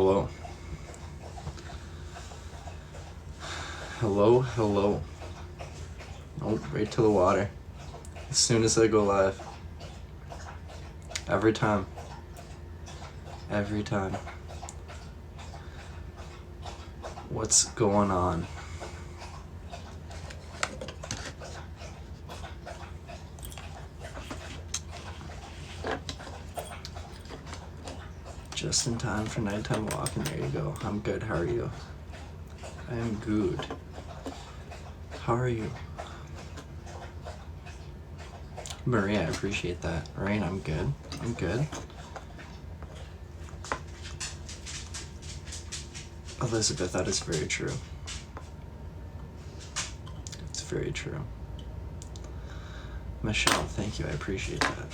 Hello. Hello, hello. Oh, right to the water. As soon as I go live. Every time. Every time. What's going on? Just in time for nighttime walking. There you go. I'm good. How are you? I am good. How are you? Maria, I appreciate that. Rain, I'm good. I'm good. Elizabeth, that is very true. It's very true. Michelle, thank you. I appreciate that.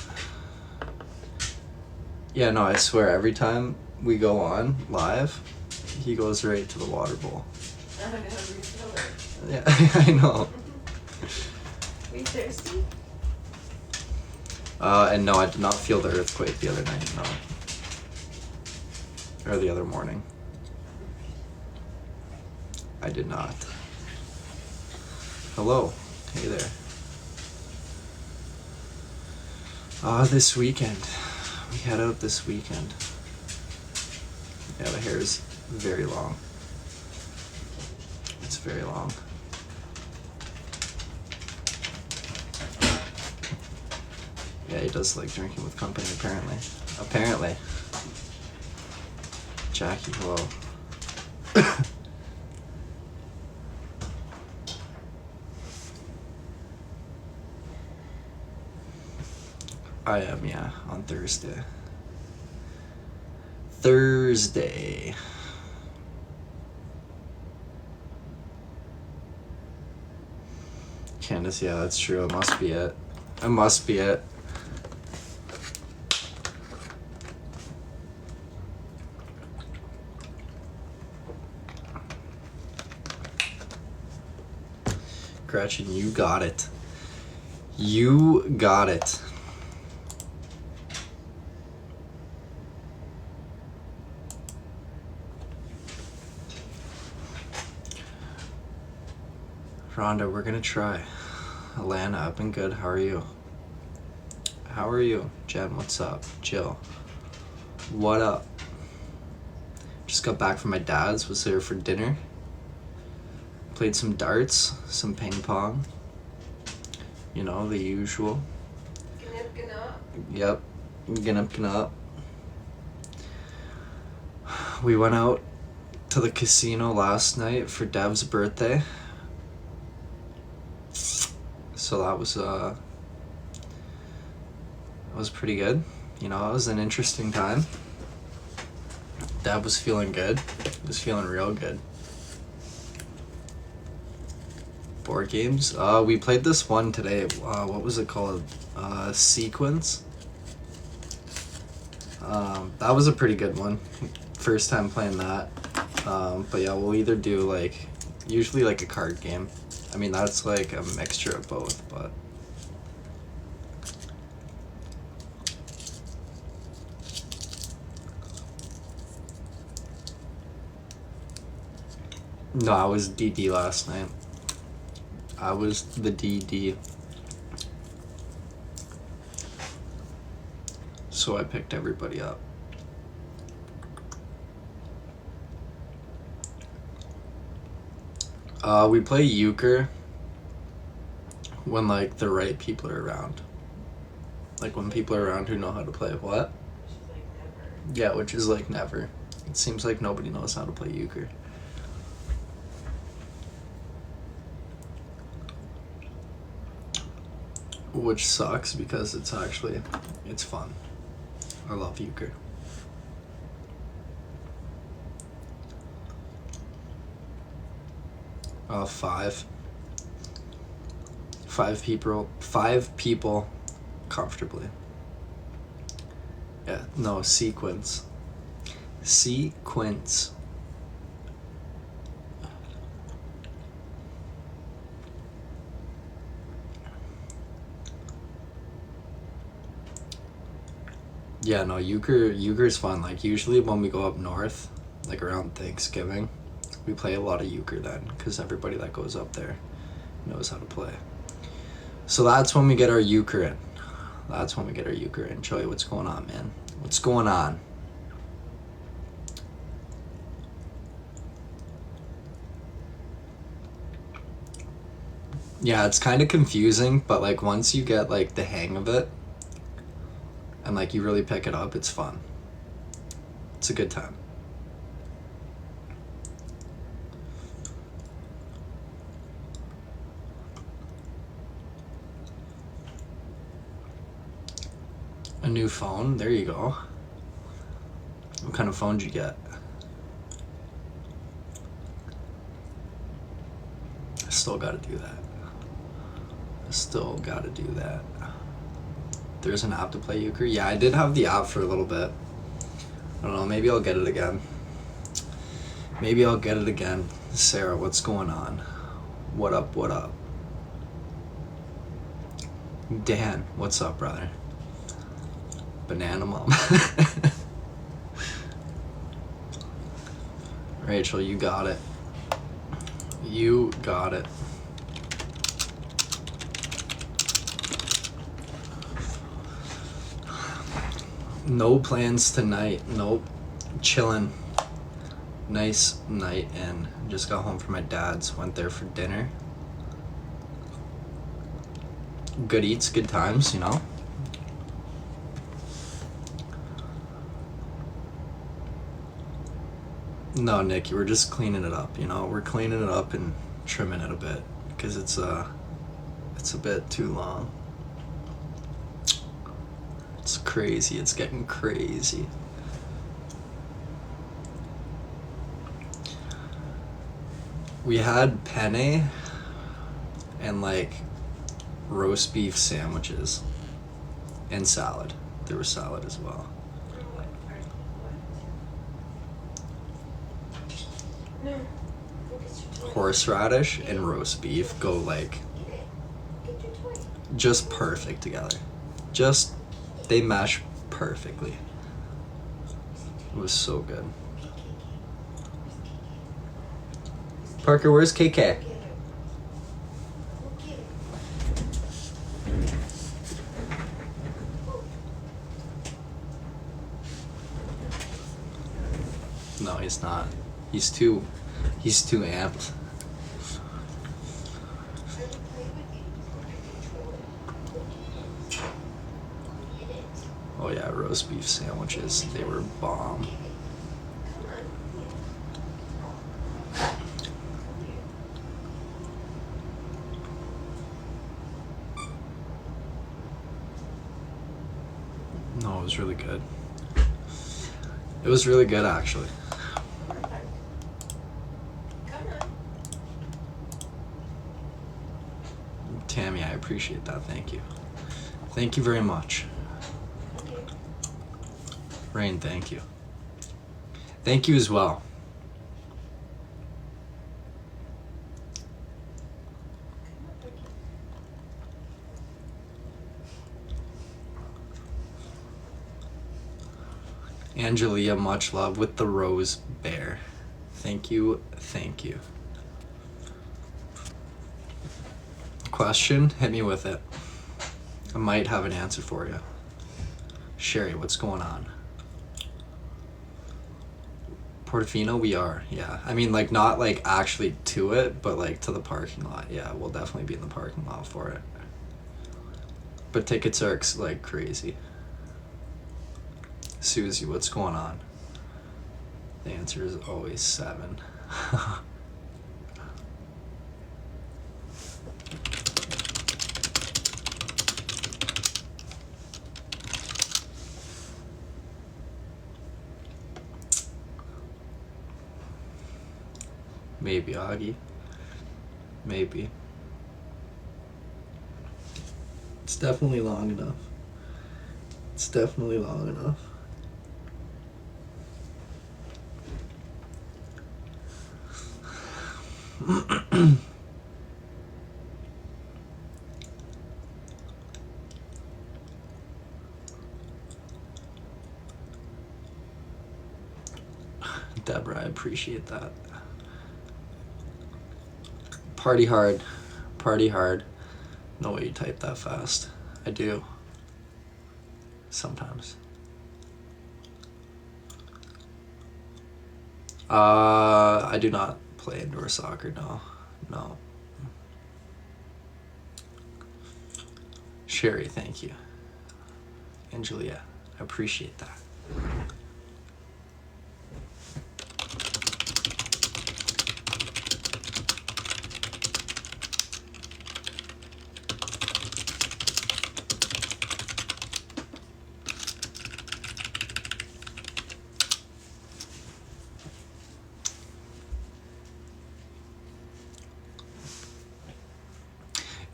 Yeah, no, I swear, every time we go on live, he goes right to the water bowl. I know, refill it. Yeah, I know. Are you thirsty? And no, I did not feel the earthquake the other night, no. Or the other morning. I did not. Hello. Hey there. This weekend. We head out this weekend. Yeah, the hair is very long. It's very long. Yeah, he does like drinking with company, apparently. Apparently. Jackie, hello. I am, yeah, on Thursday. Thursday. Candace, yeah, that's true. It must be it. It must be it. Gretchen, you got it. You got it. Rhonda, we're gonna try. Alana, I've been good. How are you? How are you? Jen, what's up? Jill, what up? Just got back from my dad's. Was there for dinner. Played some darts, some ping pong. You know, the usual. Yep. Gnip. We went out to the casino last night for Dev's birthday. So that was pretty good. You know, it was an interesting time. Dad was feeling good. He was feeling real good. Board games? We played this one today. What was it called? Sequence. That was a pretty good one. First time playing that. But yeah, we'll either do like, usually like a card game. I mean, that's like a mixture of both, but. No, I was DD last night. I was the DD. So I picked everybody up. We play euchre when like the right people are around. Like when people are around who know how to play what? Yeah, which is like never. It seems like nobody knows how to play euchre. Which sucks because it's fun. I love euchre. Five. Five people comfortably. Yeah, no, sequence. Yeah, no, euchre's fun. Like usually when we go up north, like around Thanksgiving, we play a lot of euchre then, because everybody that goes up there knows how to play. So that's when we get our euchre in. Joey, what's going on, man? What's going on? Yeah, it's kind of confusing, but like once you get like the hang of it and like you really pick it up, it's fun. It's a good time. A new phone, there you go. What kind of phone did you get? I still gotta do that. There's an app to play euchre. Yeah, I did have the app for a little bit. I don't know, maybe I'll get it again. Sarah, what's going on? What up? Dan, what's up, brother? Banana mom. Rachel, you got it. No plans tonight. Nope. Chilling. Nice night in. Just got home from my dad's. Went there for dinner. Good eats, good times, you know? No, Nick, we're just cleaning it up, you know? We're cleaning it up and trimming it a bit because it's a bit too long. It's crazy. It's getting crazy. We had penne and like roast beef sandwiches and salad. There was salad as well. Horseradish and roast beef go like just perfect together. They mesh perfectly. It was so good. Parker, where's KK? No, he's not. He's too amped. Oh yeah, roast beef sandwiches. They were bomb. No, it was really good. It was really good, actually. Tammy, I appreciate that. Thank you. Thank you very much. Rain, thank you. Thank you as well. Angelia, much love with the rose bear. Thank you. Question? Hit me with it. I might have an answer for you. Sherry, what's going on? Portofino, we are, yeah. I mean, like, not, like, actually to it, but, like, to the parking lot. Yeah, we'll definitely be in the parking lot for it. But tickets are, like, crazy. Susie, what's going on? The answer is always 7. Maybe, Augie. Maybe. It's definitely long enough. Deborah, I appreciate that. Party hard. Party hard. No way you type that fast. I do. Sometimes. I do not play indoor soccer, no. No. Sherry, thank you. And Julia, I appreciate that.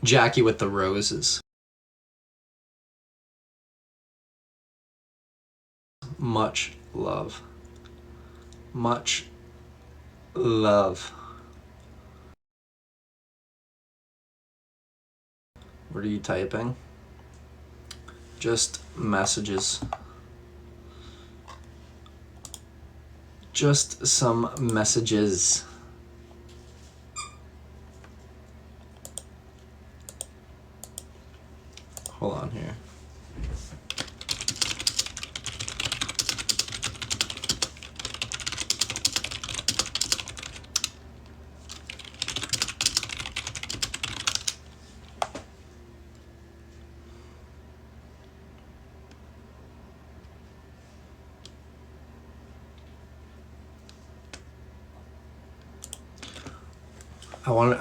Jackie with the roses. Much love. Much love. What are you typing? Just messages. Just some messages. Hold on here.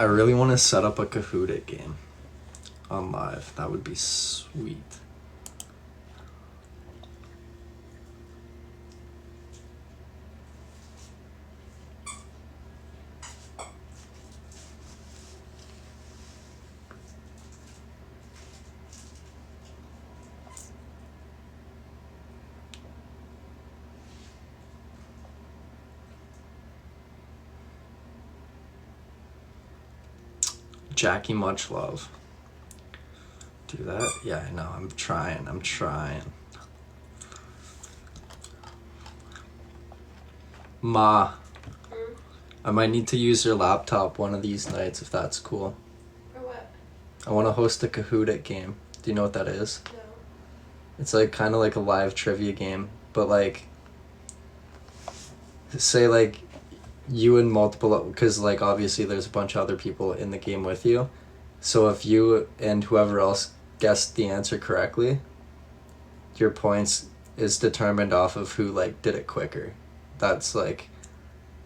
I really want to set up a Kahoot! Game on live. That would be sweet. Jackie, much love. Do that? Yeah, I know. I'm trying. Ma, I might need to use your laptop one of these nights if that's cool. For what? I want to host a Kahoot! Game. Do you know what that is? No. It's like kind of like a live trivia game, but like, say like you and multiple, because like obviously there's a bunch of other people in the game with you, so if you and whoever else guessed the answer correctly, your points is determined off of who like did it quicker. That's like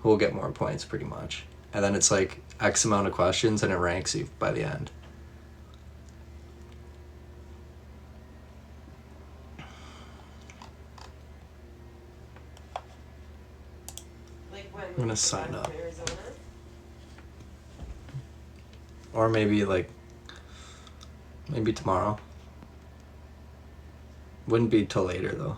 who will get more points pretty much, and then it's like X amount of questions and it ranks you by the end. Like when? I'm gonna sign up. Arizona? Or maybe tomorrow. Wouldn't be till later though.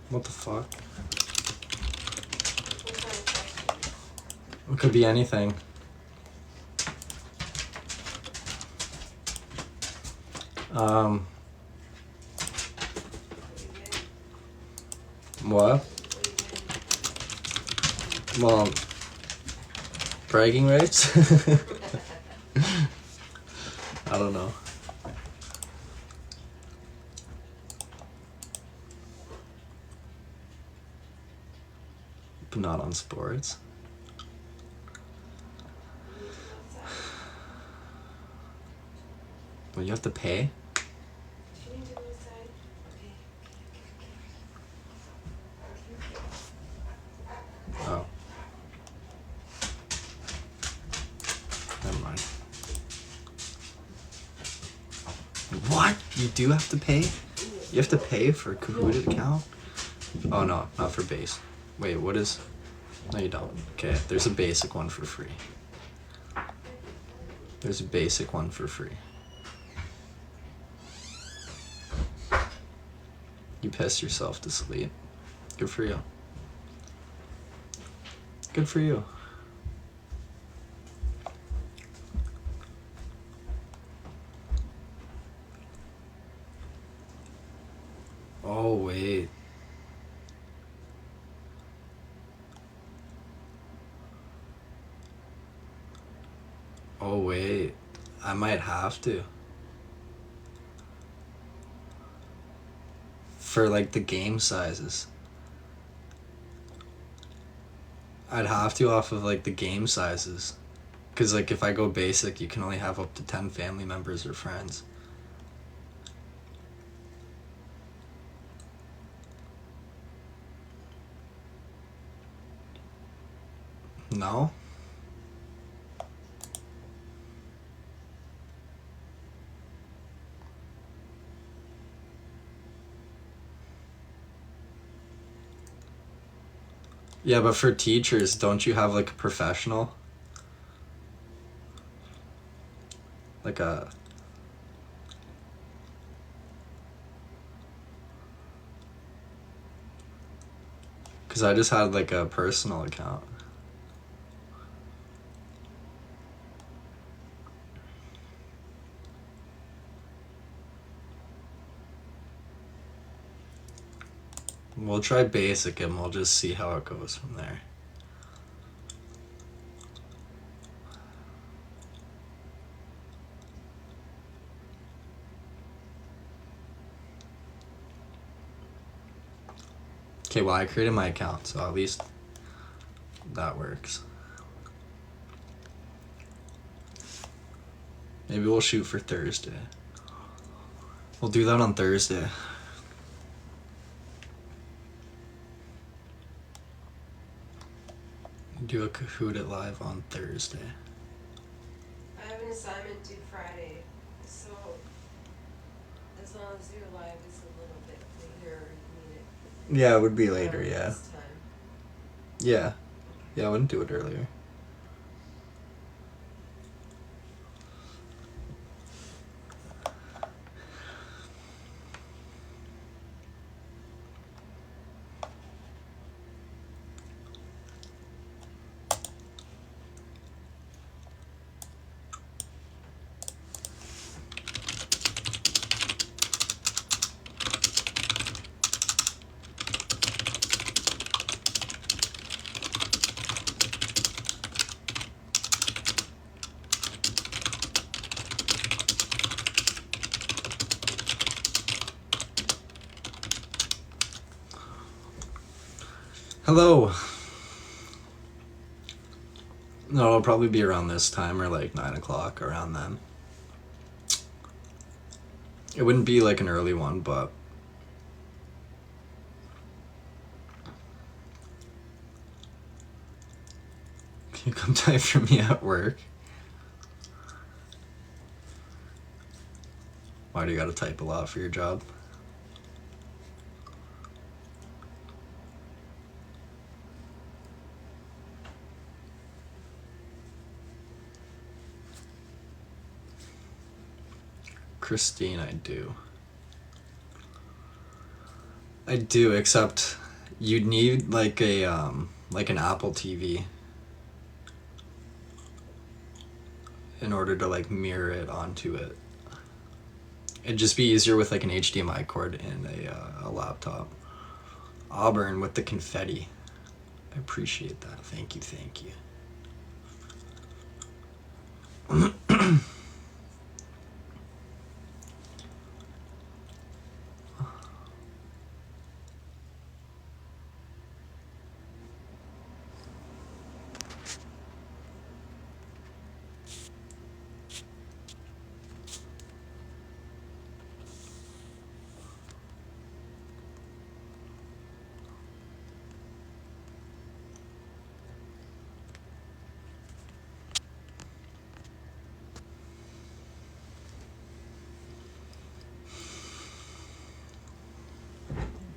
What the fuck? What kind of question? It could be anything. What? Well, bragging rights? I don't know. But not on sports. Well, you have to pay? Can you do this side? Okay. Oh. Never mind. What? You do have to pay? You have to pay for a Kahoot account? Oh no, not for base. Wait, what is... No, you don't. Okay, there's a basic one for free. There's a basic one for free. You pissed yourself to sleep. Good for you. Good for you. Oh, wait. Oh, wait. I might have to. For like the game sizes. I'd have to off of like the game sizes. Because like if I go basic, you can only have up to 10 family members or friends. No? Yeah, but for teachers, don't you have like a professional? Like a... Because I just had like a personal account. We'll try basic and we'll just see how it goes from there. Okay, well I created my account, so at least that works. Maybe we'll shoot for Thursday. We'll do that on Thursday. Do a Kahoot it live on Thursday. I have an assignment due Friday, so as long as your live is a little bit later, you need it. Yeah, it would be later, around yeah. this time. Yeah. Yeah, I wouldn't do it earlier. Hello. No, it'll probably be around this time or like 9 o'clock, around then. It wouldn't be like an early one, but can you come type for me at work? Why do you gotta type a lot for your job? Christine, I do. I do, except you'd need like like an Apple TV in order to like mirror it onto it. It'd just be easier with like an HDMI cord and a laptop. Auburn with the confetti. I appreciate that. Thank you, thank you.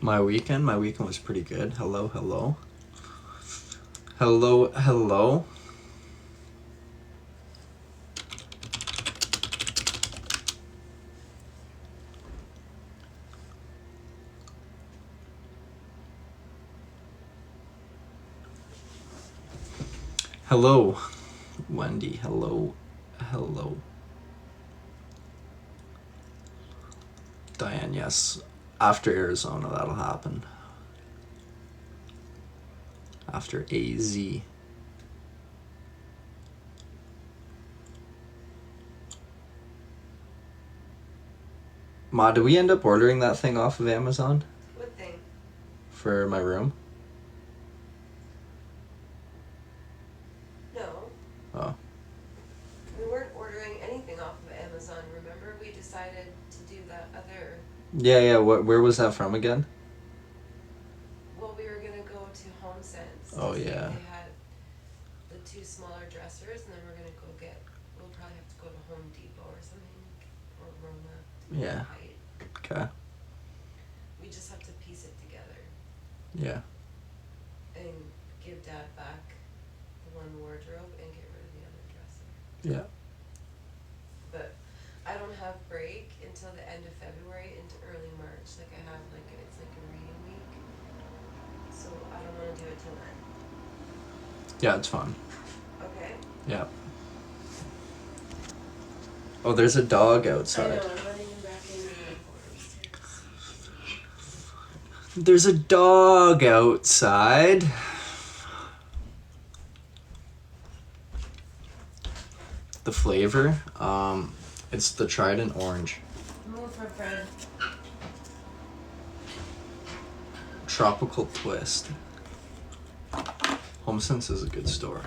My weekend was pretty good. Hello, hello. Hello, hello. Hello, Wendy. Hello, hello. Diane, yes. After Arizona, that'll happen. After AZ. Ma, did we end up ordering that thing off of Amazon? What thing? For my room? No. Oh. We weren't ordering anything off of Amazon, remember? We decided to do that other... Yeah, where was that from again? Well, we were gonna go to HomeSense. Oh, to see if yeah. They had the 2 smaller dressers, and then we're gonna go get... We'll probably have to go to Home Depot or something, or Rona. Yeah. Height. Okay. We just have to piece it together Yeah. and give Dad back the one wardrobe and get rid of the other dresser. Yeah. But I don't have break until the end of February into early March. Like I have it's like a reading week. So I don't want to do it till then. Yeah, it's fun. Okay? Yeah. Oh, there's a dog I outside. know, I'm running him back in the uniforms. There's a dog outside. The flavor, it's the Trident Orange. Move, my friend. Tropical Twist. HomeSense is a good store.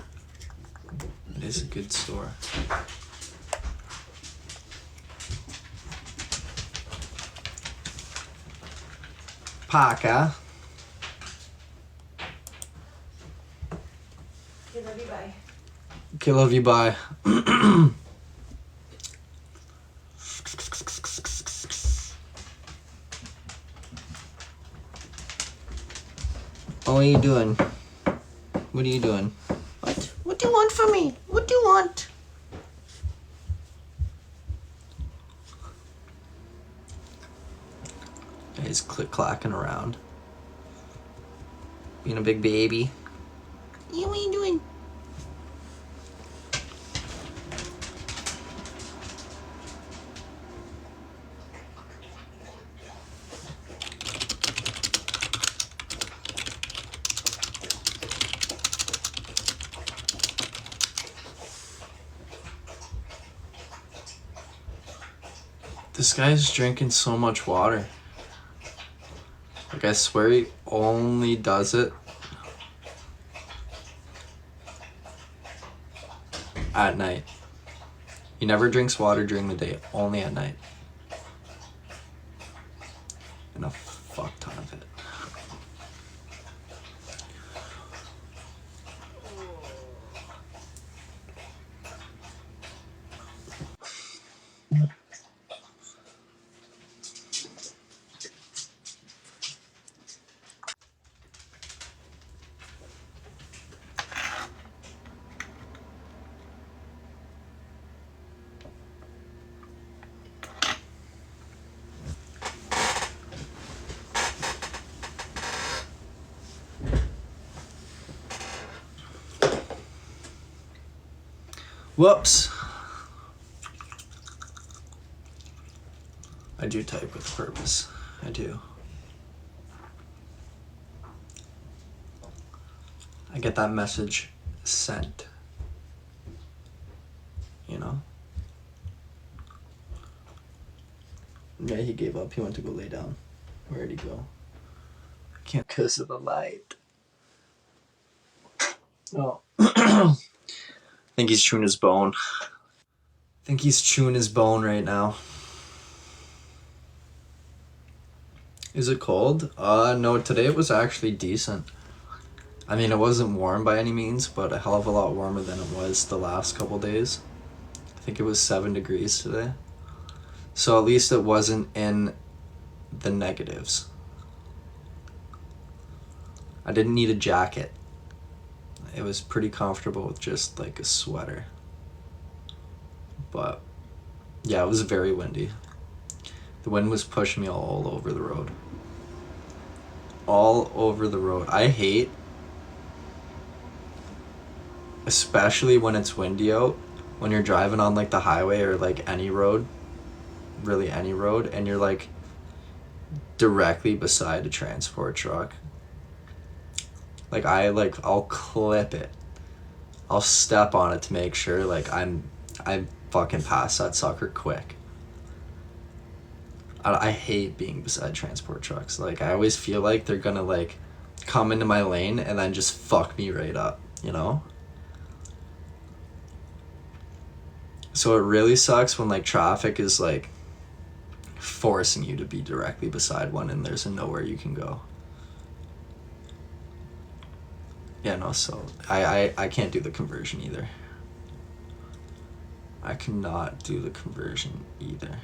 It is a good store. Parker. Okay, love you, bye. Okay, love you, bye. Oh, what are you doing? What are you doing? What? What do you want from me? What do you want? He's click-clacking around. Being a big baby. Yeah, what are you doing? This guy's drinking so much water. Like, I swear he only does it at night. He never drinks water during the day, only at night. And a fuck ton of it. Whoops. I do type with purpose. I do. I get that message sent. You know? Yeah, he gave up. He went to go lay down. Where'd he go? I can't because of the light. Oh. I think he's chewing his bone. Right now. Is it cold? No, today it was actually decent. I mean, it wasn't warm by any means, but a hell of a lot warmer than it was the last couple days. I think it was 7 degrees today. So at least it wasn't in the negatives. I didn't need a jacket. It was pretty comfortable with just like a sweater. But yeah, it was very windy. The wind was pushing me all over the road. All over the road. I hate, especially when it's windy out, when you're driving on like the highway or like any road, really any road, and you're like directly beside a transport truck. Like I'll clip it. I'll step on it to make sure like I fucking pass that sucker quick. I hate being beside transport trucks. Like I always feel like they're gonna like come into my lane and then just fuck me right up, you know? So it really sucks when like traffic is like forcing you to be directly beside one and there's nowhere you can go. Yeah, no, so I can't do the conversion either. I cannot do the conversion either.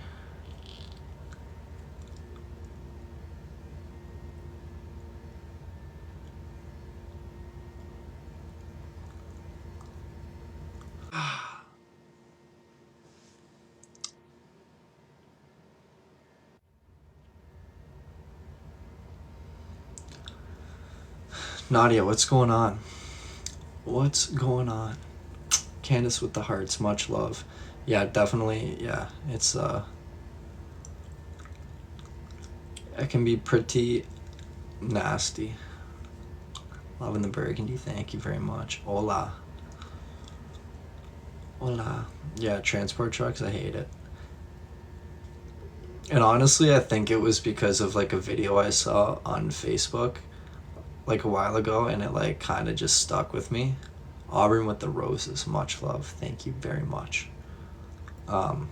Nadia, what's going on? What's going on? Candace with the hearts, much love. Yeah, definitely, yeah. It's it can be pretty nasty. Loving the burgundy, thank you very much. Hola. Hola. Yeah, transport trucks, I hate it. And honestly, I think it was because of like a video I saw on Facebook like a while ago, and it like kind of just stuck with me. Auburn with the roses, much love, thank you very much. And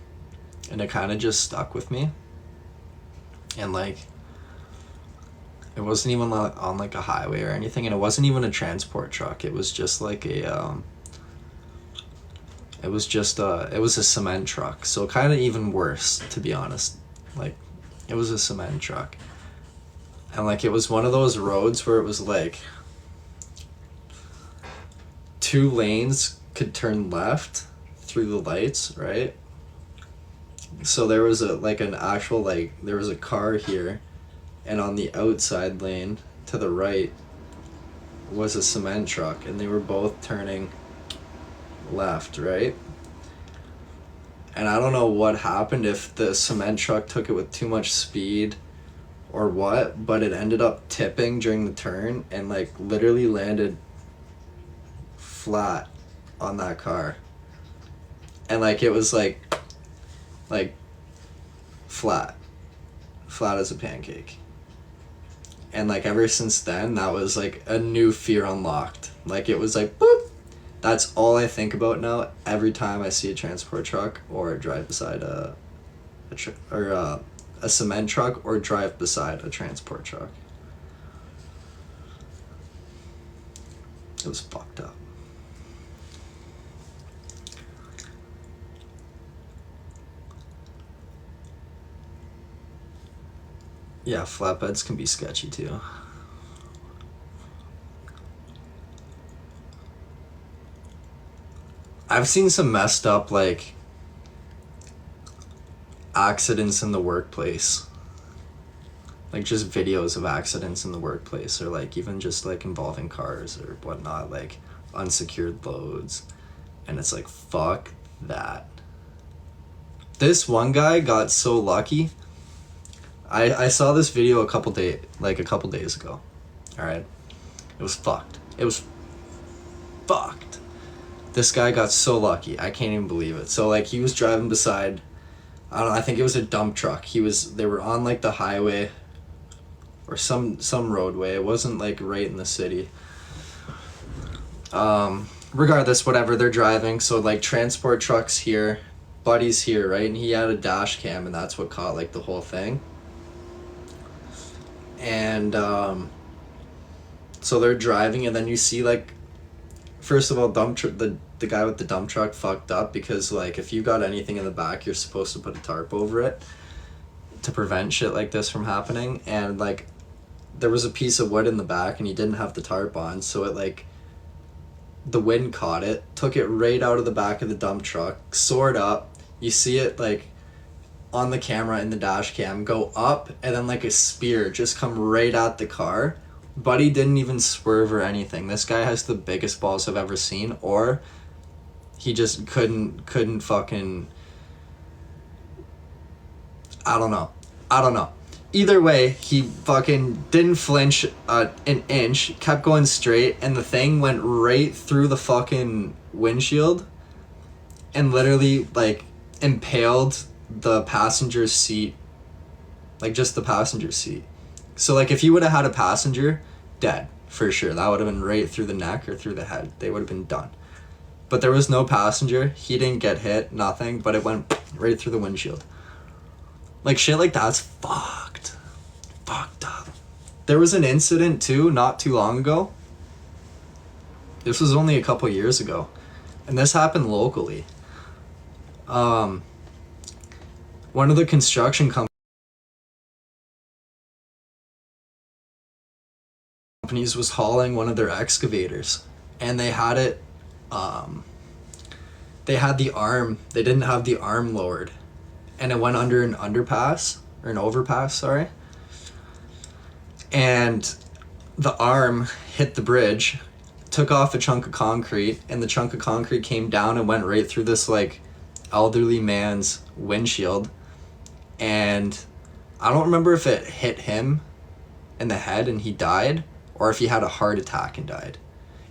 it kind of just stuck with me, and like it wasn't even on like a highway or anything, and it wasn't even a transport truck. It was just like a it was a cement truck, so kind of even worse, to be honest. Like it was a cement truck, and like it was one of those roads where it was like 2 lanes could turn left through the lights, right? So there was there was a car here, and on the outside lane to the right was a cement truck, and they were both turning left, right? And I don't know what happened, if the cement truck took it with too much speed or what, but it ended up tipping during the turn and like literally landed flat on that car. And like it was like flat as a pancake. And like ever since then, that was like a new fear unlocked. Like it was like boop. That's all I think about now every time I see a transport truck or drive beside a cement truck or drive beside a transport truck. It was fucked up. Yeah, flatbeds can be sketchy too. I've seen some messed up like accidents in the workplace. Like just videos of accidents in the workplace, or like even just like involving cars or whatnot, like unsecured loads. And it's like, fuck that. This one guy got so lucky. I saw this video a couple days ago. Alright? It was fucked. It was fucked. This guy got so lucky. I can't even believe it. So like he was driving beside, I don't know, I think it was a dump truck. They were on like the highway or some roadway. It wasn't like right in the city. Regardless, whatever, they're driving. So like transport trucks here, Buddy's here, right? And he had a dash cam, and that's what caught like the whole thing. And so they're driving, and then you see like, first of all, the guy with the dump truck fucked up, because like if you got anything in the back, you're supposed to put a tarp over it to prevent shit like this from happening. And like there was a piece of wood in the back and he didn't have the tarp on, so it like the wind caught it, took it right out of the back of the dump truck, soared up. You see it like on the camera in the dash cam go up, and then like a spear just come right at the car. Buddy didn't even swerve or anything. This guy has the biggest balls I've ever seen, or he just couldn't fucking, I don't know. Either way, he fucking didn't flinch an inch, kept going straight, and the thing went right through the fucking windshield and literally like impaled the passenger seat, like just the passenger seat. So like if you would have had a passenger, dead for sure. That would have been right through the neck or through the head. They would have been done. But there was no passenger. He didn't get hit, nothing, but it went right through the windshield. Like shit like that's fucked up. There was an incident too not too long ago. This was only a couple years ago, and this happened locally. One of the construction companies was hauling one of their excavators, and they had it they had the arm, they didn't have the arm lowered, and it went under an underpass, or an overpass, sorry. And the arm hit the bridge, took off a chunk of concrete, and the chunk of concrete came down and went right through this like elderly man's windshield. And I don't remember if it hit him in the head and he died, or if he had a heart attack and died.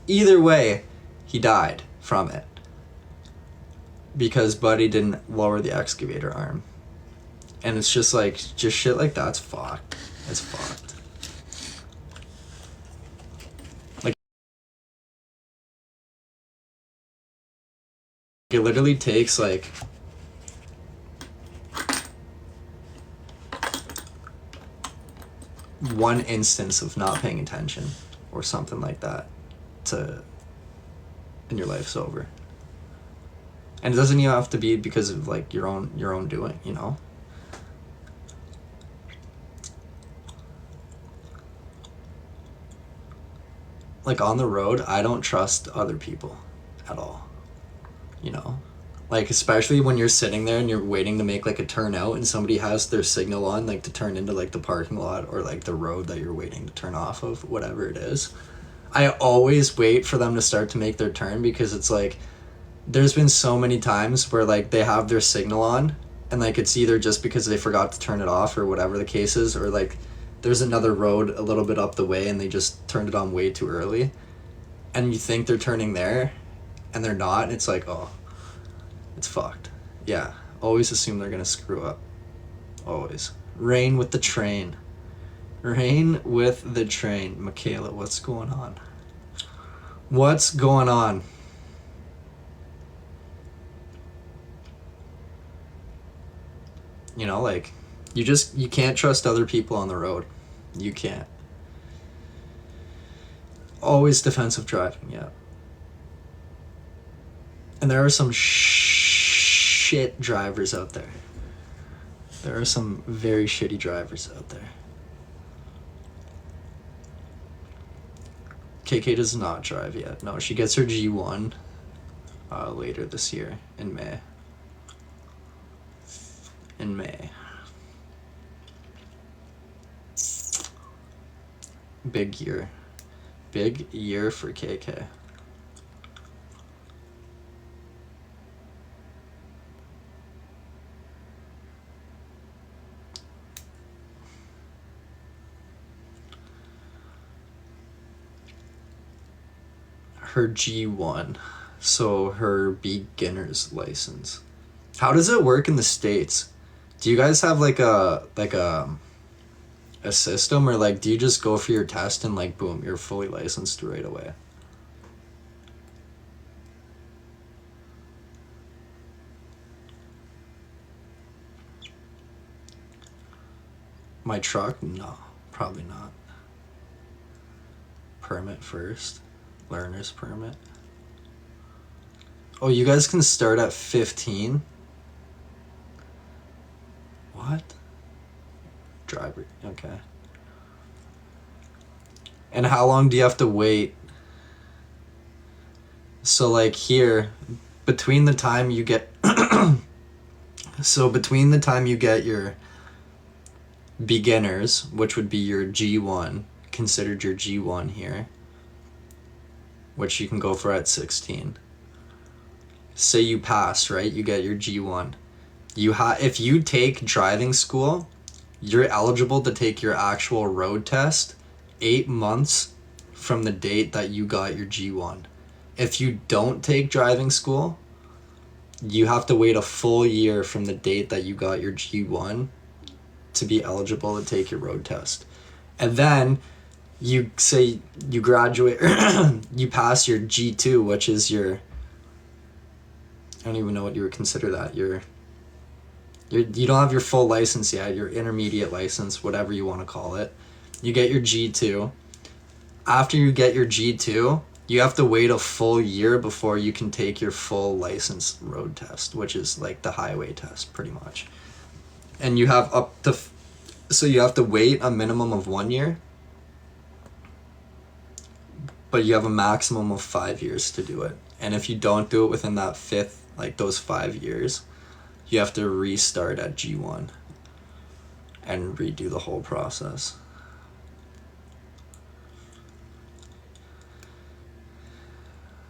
Either way, he died from it because Buddy didn't lower the excavator arm. And it's just like, just shit like that's fucked. It's fucked. Like, it literally takes like one instance of not paying attention or something like that and your life's over. And it doesn't even have to be because of like your own doing, you know? Like on the road, I don't trust other people at all, you know? Like especially when you're sitting there and you're waiting to make like a turn out and somebody has their signal on like to turn into like the parking lot or like the road that you're waiting to turn off of, whatever it is. I always wait for them to start to make their turn, because it's like there's been so many times where like they have their signal on and like it's either just because they forgot to turn it off or whatever the case is, or like there's another road a little bit up the way and they just turned it on way too early and you think they're turning there and they're not. It's like, oh, it's fucked. Yeah, always assume they're gonna screw up. Always. Rain with the train. Rain with the train. Michaela, what's going on? What's going on? You know, like, you can't trust other people on the road. You can't. Always defensive driving, yeah. And there are some shit drivers out there. There are some very shitty drivers out there. KK does not drive yet. No, she gets her G1 later this year in May. In May. Big year. Big year for KK. Her G1, so her beginner's license. How does it work in the States? Do you guys have like a system, or like do you just go for your test and like boom, you're fully licensed right away? My truck? No, probably not. Permit first. Learner's permit. Oh, you guys can start at 15? What? Driver, okay. And how long do you have to wait? So like here, between the time you get between the time you get your beginners, which would be your G1, considered your G1 here, which you can go for at 16. Say you pass, right? You get your G1. If you take driving school, you're eligible to take your actual road test 8 months from the date that you got your G1. If you don't take driving school, you have to wait a full year from the date that you got your G1 to be eligible to take your road test. And then you say you graduate, you pass your G2, which is your, I don't even know what you would consider that. You don't have your full license yet, your intermediate license, whatever you want to call it. You get your G2. After you get your G2, you have to wait a full year before you can take your full license road test, which is like the highway test, pretty much. And you have so you have to wait a minimum of 1 year, but you have a maximum of 5 years to do it. And if you don't do it within that those 5 years, you have to restart at G1 and redo the whole process.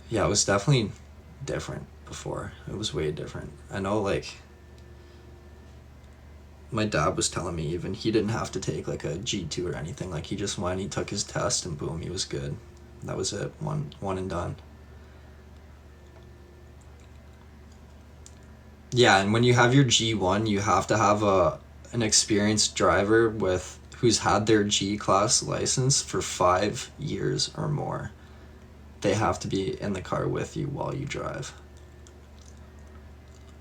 Yeah, it was definitely different before. It was way different. I know, like, my dad was telling me even he didn't have to take like a G2 or anything. Like, he just went, he took his test, and boom, he was good. That was it. One and done. Yeah, and when you have your G1, you have to have an experienced driver who's had their G-class license for 5 years or more. They have to be in the car with you while you drive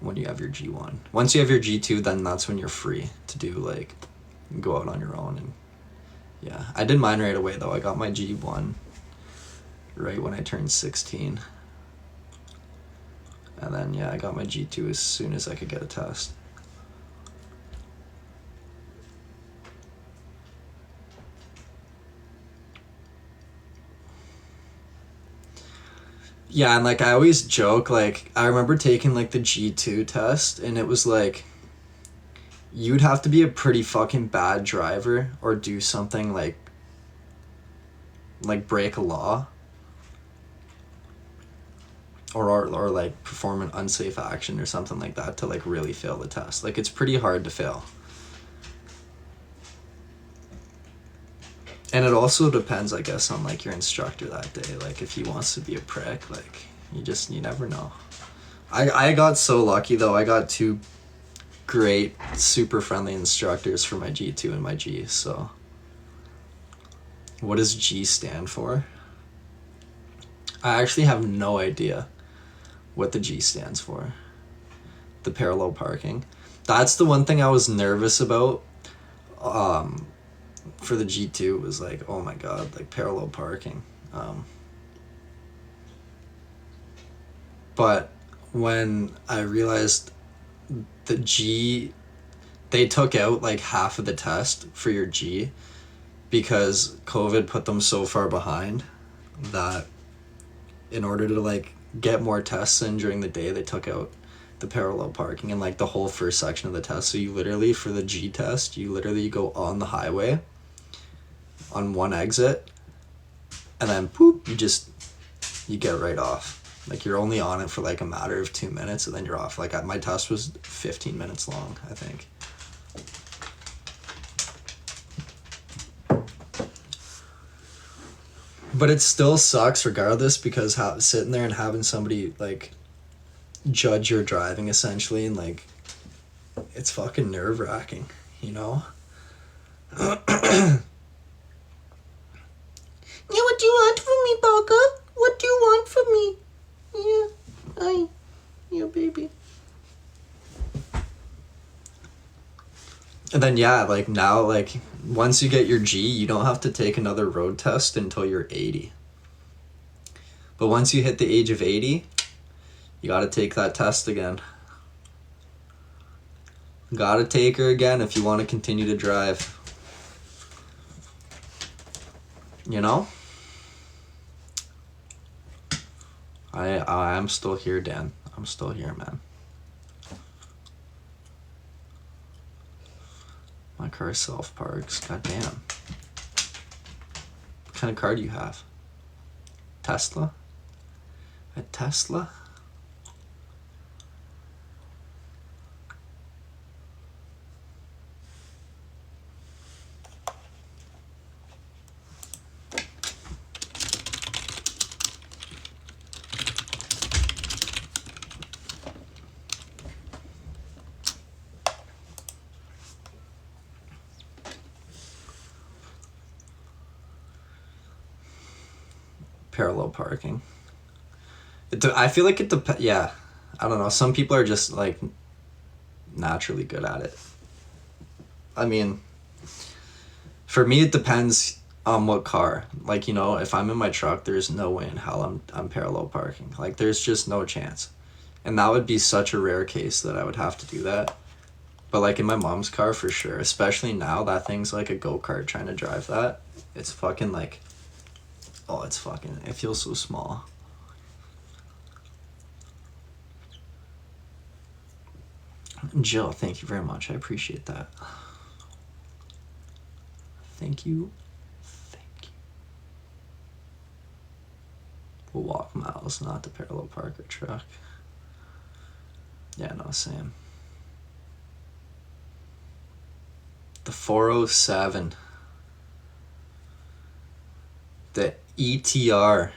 when you have your G1. Once you have your G2, then that's when you're free to do, like, go out on your own. And yeah, I did mine right away though. I got my G1 right when I turned 16. And then yeah, I got my G2 as soon as I could get a test. Yeah, and like I always joke, like I remember taking like the G2 test, and it was like you'd have to be a pretty fucking bad driver or do something like break a law or like perform an unsafe action or something like that to like really fail the test. Like, it's pretty hard to fail. And it also depends, I guess, on like your instructor that day. Like, if he wants to be a prick, like you never know. I got so lucky though. I got 2 great, super friendly instructors for my G2 and my G. So what does G stand for? I actually have no idea what the G stands for. The parallel parking. That's the one thing I was nervous about. For the G2 was like, oh my god, like parallel parking. But when I realized the G, they took out like half of the test for your G because COVID put them so far behind that in order to like get more tests in during the day, they took out the parallel parking and like the whole first section of the test. So you literally, for the G test, you literally go on the highway on one exit, and then poop, you get right off. Like, you're only on it for like a matter of 2 minutes, and then you're off. Like, my test was 15 minutes long, I think. But it still sucks regardless, because sitting there and having somebody like judge your driving essentially, and like it's fucking nerve-wracking, you know? Yeah, what do you want from me, Baka? What do you want from me? Yeah, yeah, baby. And then yeah, like now, like once you get your G, you don't have to take another road test until you're 80. But once you hit the age of 80, you gotta take that test again. Gotta take her again if you want to continue to drive. You know? I'm still here, Dan. I'm still here, man. My car self-parks. Goddamn. What kind of car do you have? Tesla? A Tesla? Parallel parking. I feel like it depends. Yeah, I don't know. Some people are just like naturally good at it. I mean, for me, it depends on what car. Like, you know, if I'm in my truck, there's no way in hell I'm parallel parking. Like, there's just no chance. And that would be such a rare case that I would have to do that. But like in my mom's car, for sure. Especially now, that thing's like a go-kart trying to drive that. It's fucking like, oh, it's fucking, it feels so small. Jill, thank you very much. I appreciate that. Thank you. Thank you. We'll walk miles, not the parallel park or truck. Yeah, no, same. The 407. The ETR.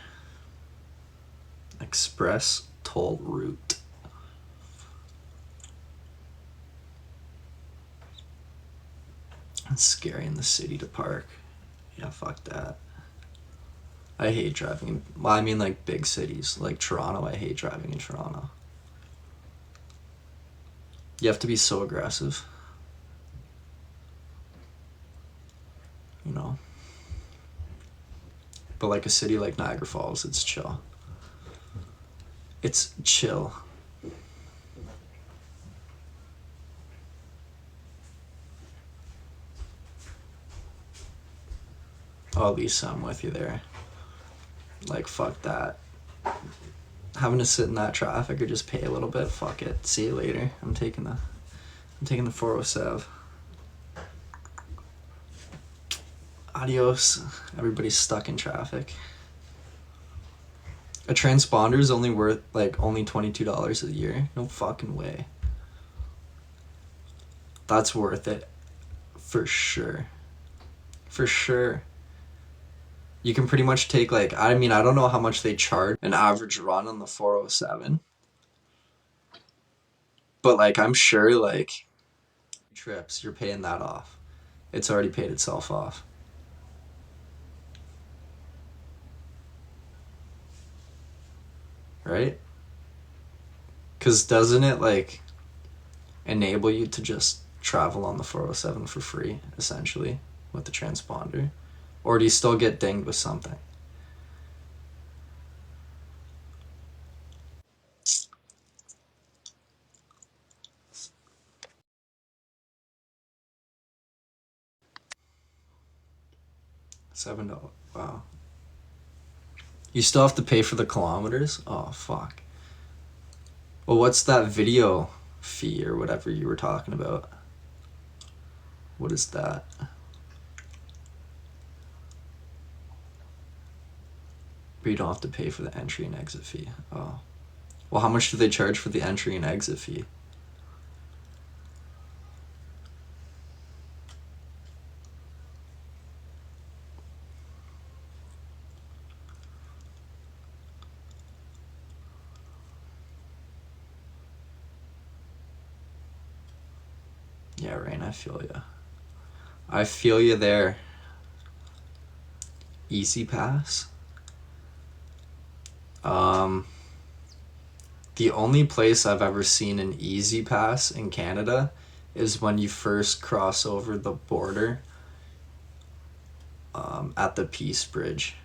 Express Toll Route. It's scary in the city to park. Yeah, fuck that. I hate driving. Well, I mean, like big cities, like Toronto. I hate driving in Toronto. You have to be so aggressive. You know? But like a city like Niagara Falls, it's chill. It's chill. Oh, Lisa, I'm with you there. Like, fuck that. Having to sit in that traffic or just pay a little bit, fuck it. See you later. I'm taking the 407. Adios. Everybody's stuck in traffic. A transponder is only worth like only $22 a year. No fucking way. That's worth it. For sure. For sure. You can pretty much take like, I mean, I don't know how much they charge an average run on the 407. But like, I'm sure like trips, you're paying that off. It's already paid itself off. Right? Because doesn't it like enable you to just travel on the 407 for free, essentially, with the transponder? Or do you still get dinged with something? $7. Wow. You still have to pay for the kilometers? Oh, fuck. Well, what's that video fee or whatever you were talking about? What is that? But you don't have to pay for the entry and exit fee. Oh. Well, how much do they charge for the entry and exit fee? Yeah, Rain, I feel ya. I feel you there. Easy Pass? The only place I've ever seen an Easy Pass in Canada is when you first cross over the border at the Peace Bridge.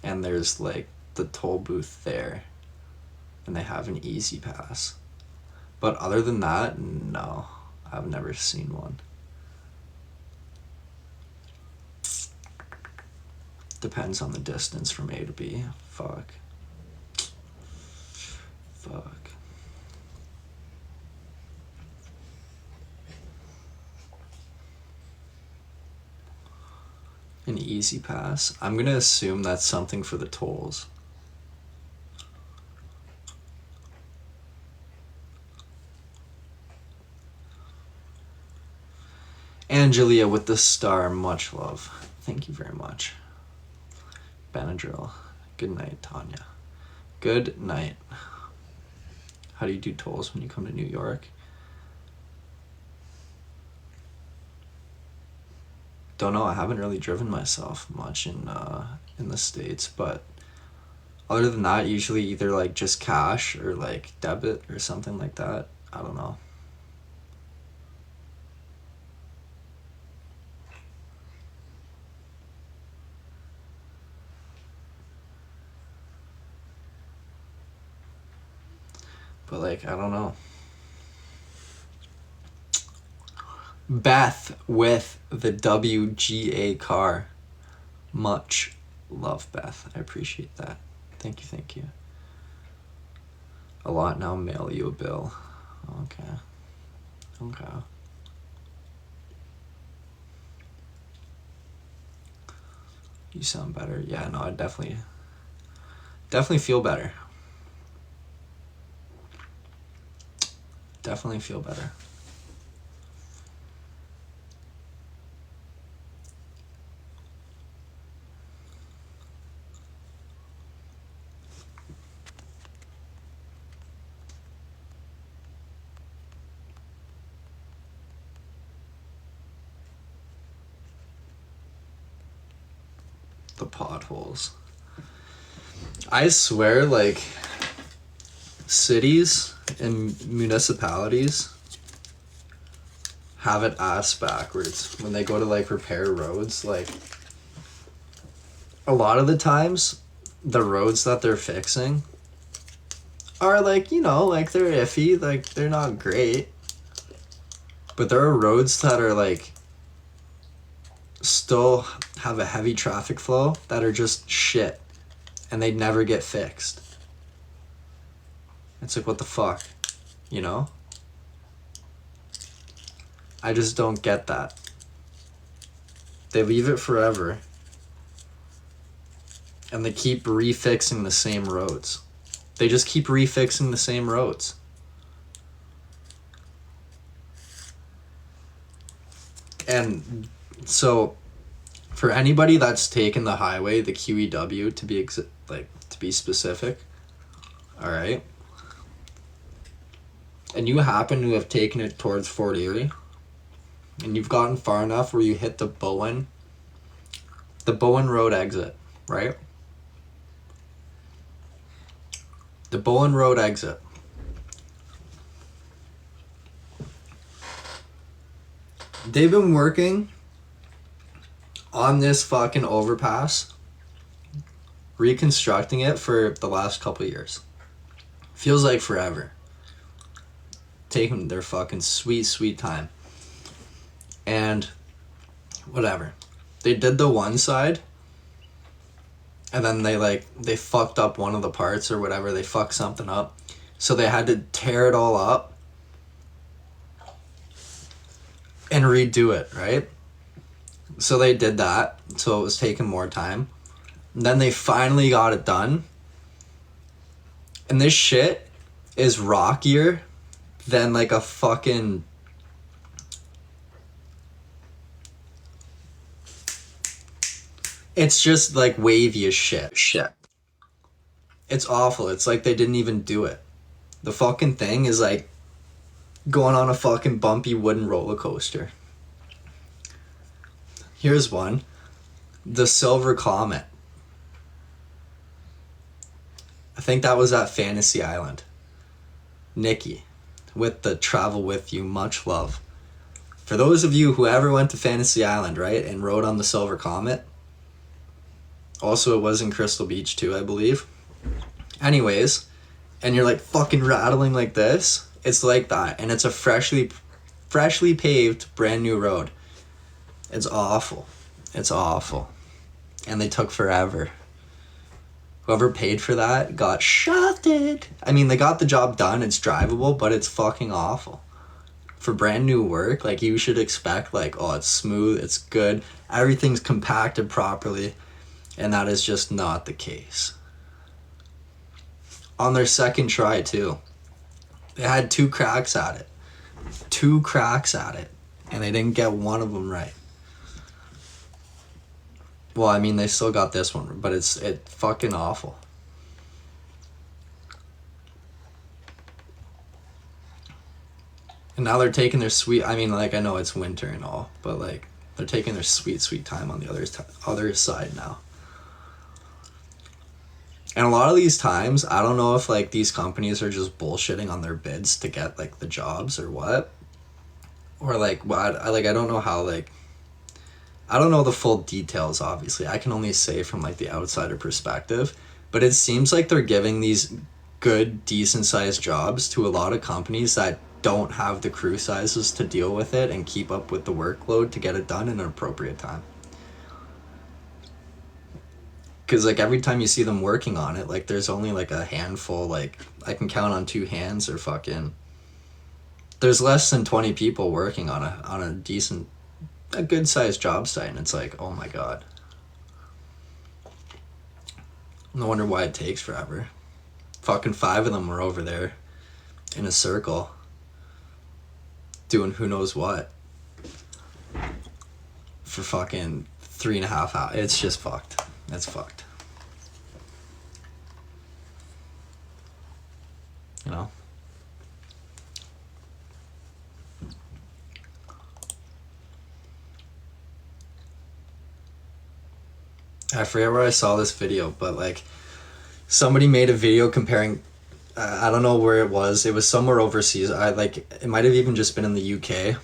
And there's like the toll booth there. And they have an Easy Pass. But other than that, no. I've never seen one. Depends on the distance from A to B. Fuck. An easy pass. I'm gonna assume that's something for the tolls. Angelia with the star, much love. Thank you very much. Benadryl. Good night, Tanya. Good night. How do you do tolls when you come to New York? Don't know. I haven't really driven myself much in the States, but other than that, usually either like just cash or like debit or something like that. I don't know. But like, I don't know. Beth with the WGA car. Much love, Beth. I appreciate that. Thank you. A lot now, mail you a bill. Okay. You sound better. Yeah, no, I definitely feel better. Definitely feel better. The potholes. I swear, like, cities and municipalities have it ass backwards when they go to like repair roads. Like, a lot of the times the roads that they're fixing are like, you know, like they're iffy, like they're not great, but there are roads that are like still have a heavy traffic flow that are just shit and they never get fixed. It's like, what the fuck, you know? I just don't get that. They leave it forever and they keep refixing the same roads. They just keep refixing the same roads. And so for anybody that's taken the highway, the QEW to be specific, all right? And you happen to have taken it towards Fort Erie, and you've gotten far enough where you hit the Bowen Road exit, right? The Bowen Road exit. They've been working on this fucking overpass, reconstructing it for the last couple years. Feels like forever. Taking their fucking sweet time. And whatever. They did the one side, and then they fucked up one of the parts or whatever. They fucked something up. So they had to tear it all up and redo it, right? So they did that. So it was taking more time. And then they finally got it done. And this shit is rockier than like a fucking... It's just like wavy as shit. It's awful. It's like they didn't even do it. The fucking thing is like going on a fucking bumpy wooden roller coaster. Here's one. The Silver Comet. I think that was at Fantasy Island. Nikki with the travel with you. Much love. For those of you who ever went to Fantasy Island, right, and rode on the Silver Comet. Also, it was in Crystal Beach too, I believe. Anyways, and you're like fucking rattling like this. It's like that, and it's a freshly paved brand new road. It's awful. and they took forever. Whoever paid for that got shafted. I mean, they got the job done. It's drivable, but it's fucking awful. For brand new work, like, you should expect, like, oh, it's smooth, it's good, everything's compacted properly, and that is just not the case. On their second try, too, they had 2 cracks at it. 2 cracks at it, and they didn't get one of them right. Well, I mean, they still got this one, but it's fucking awful. And now they're taking their sweet, I mean, like, I know it's winter and all, but, like, they're taking their sweet, sweet time on the other side now. And a lot of these times, I don't know if, like, these companies are just bullshitting on their bids to get, like, the jobs or what. Or, like, what, I don't know how, like, I don't know the full details, obviously. I can only say from, like, the outsider perspective. But it seems like they're giving these good, decent-sized jobs to a lot of companies that don't have the crew sizes to deal with it and keep up with the workload to get it done in an appropriate time. Because, like, every time you see them working on it, like, there's only, like, a handful, like, I can count on 2 hands or fucking... There's less than 20 people working on a decent, a good-sized job site, and it's like, oh my god. No wonder why it takes forever. Fucking 5 of them were over there in a circle doing who knows what for fucking 3.5 hours. It's just fucked. It's fucked. You know? I forget where I saw this video, but, like, somebody made a video comparing, I don't know where it was somewhere overseas. It might have even just been in the UK.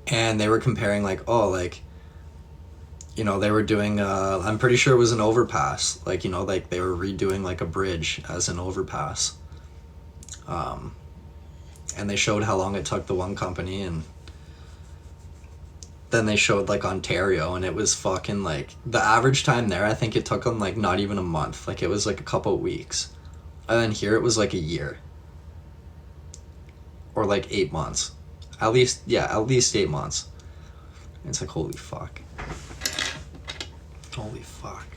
And they were comparing, like, oh, like, you know, they were doing, I'm pretty sure it was an overpass. Like, you know, like, they were redoing, like, a bridge as an overpass. And they showed how long it took the one company, and then they showed, like, Ontario, and it was fucking, like, the average time there, I think it took them, like, not even a month. Like, it was, like, a couple of weeks. And then here it was, like, a year. Or, like, 8 months. At least 8 months. And it's like, holy fuck. Holy fuck.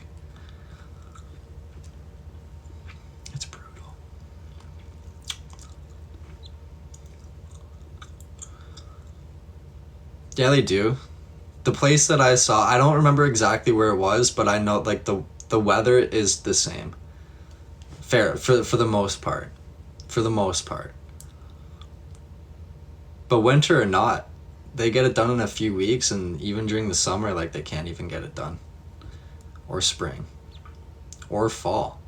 It's brutal. Yeah, they do. The place that I saw, I don't remember exactly where it was, but I know, like, the weather is the same. Fair, for the most part. For the most part. But winter or not, they get it done in a few weeks, and even during the summer, like, they can't even get it done. Or spring. Or fall.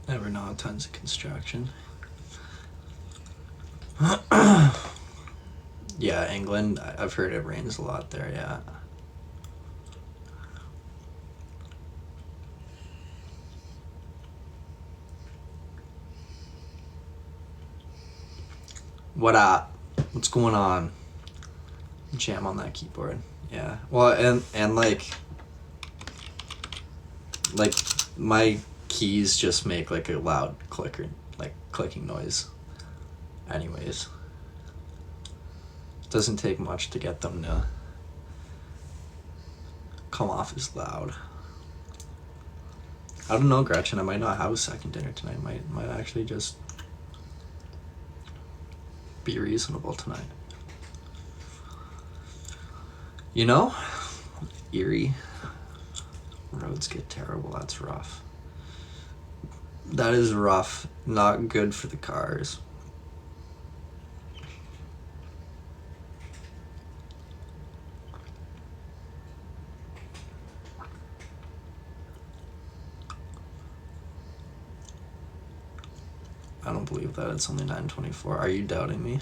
Never know, tons of construction. Yeah, England, I've heard it rains a lot there, yeah. What up? What's going on? Jam on that keyboard. Yeah. Well, and like my keys just make, like, a loud clicker, like, clicking noise. Anyways. It doesn't take much to get them to come off as loud. I don't know, Gretchen. I might not have a second dinner tonight. Might actually just be reasonable tonight. You know? Erie. Roads get terrible. That's rough. That is rough. Not good for the cars. I don't believe that. It's only 9:24. Are you doubting me?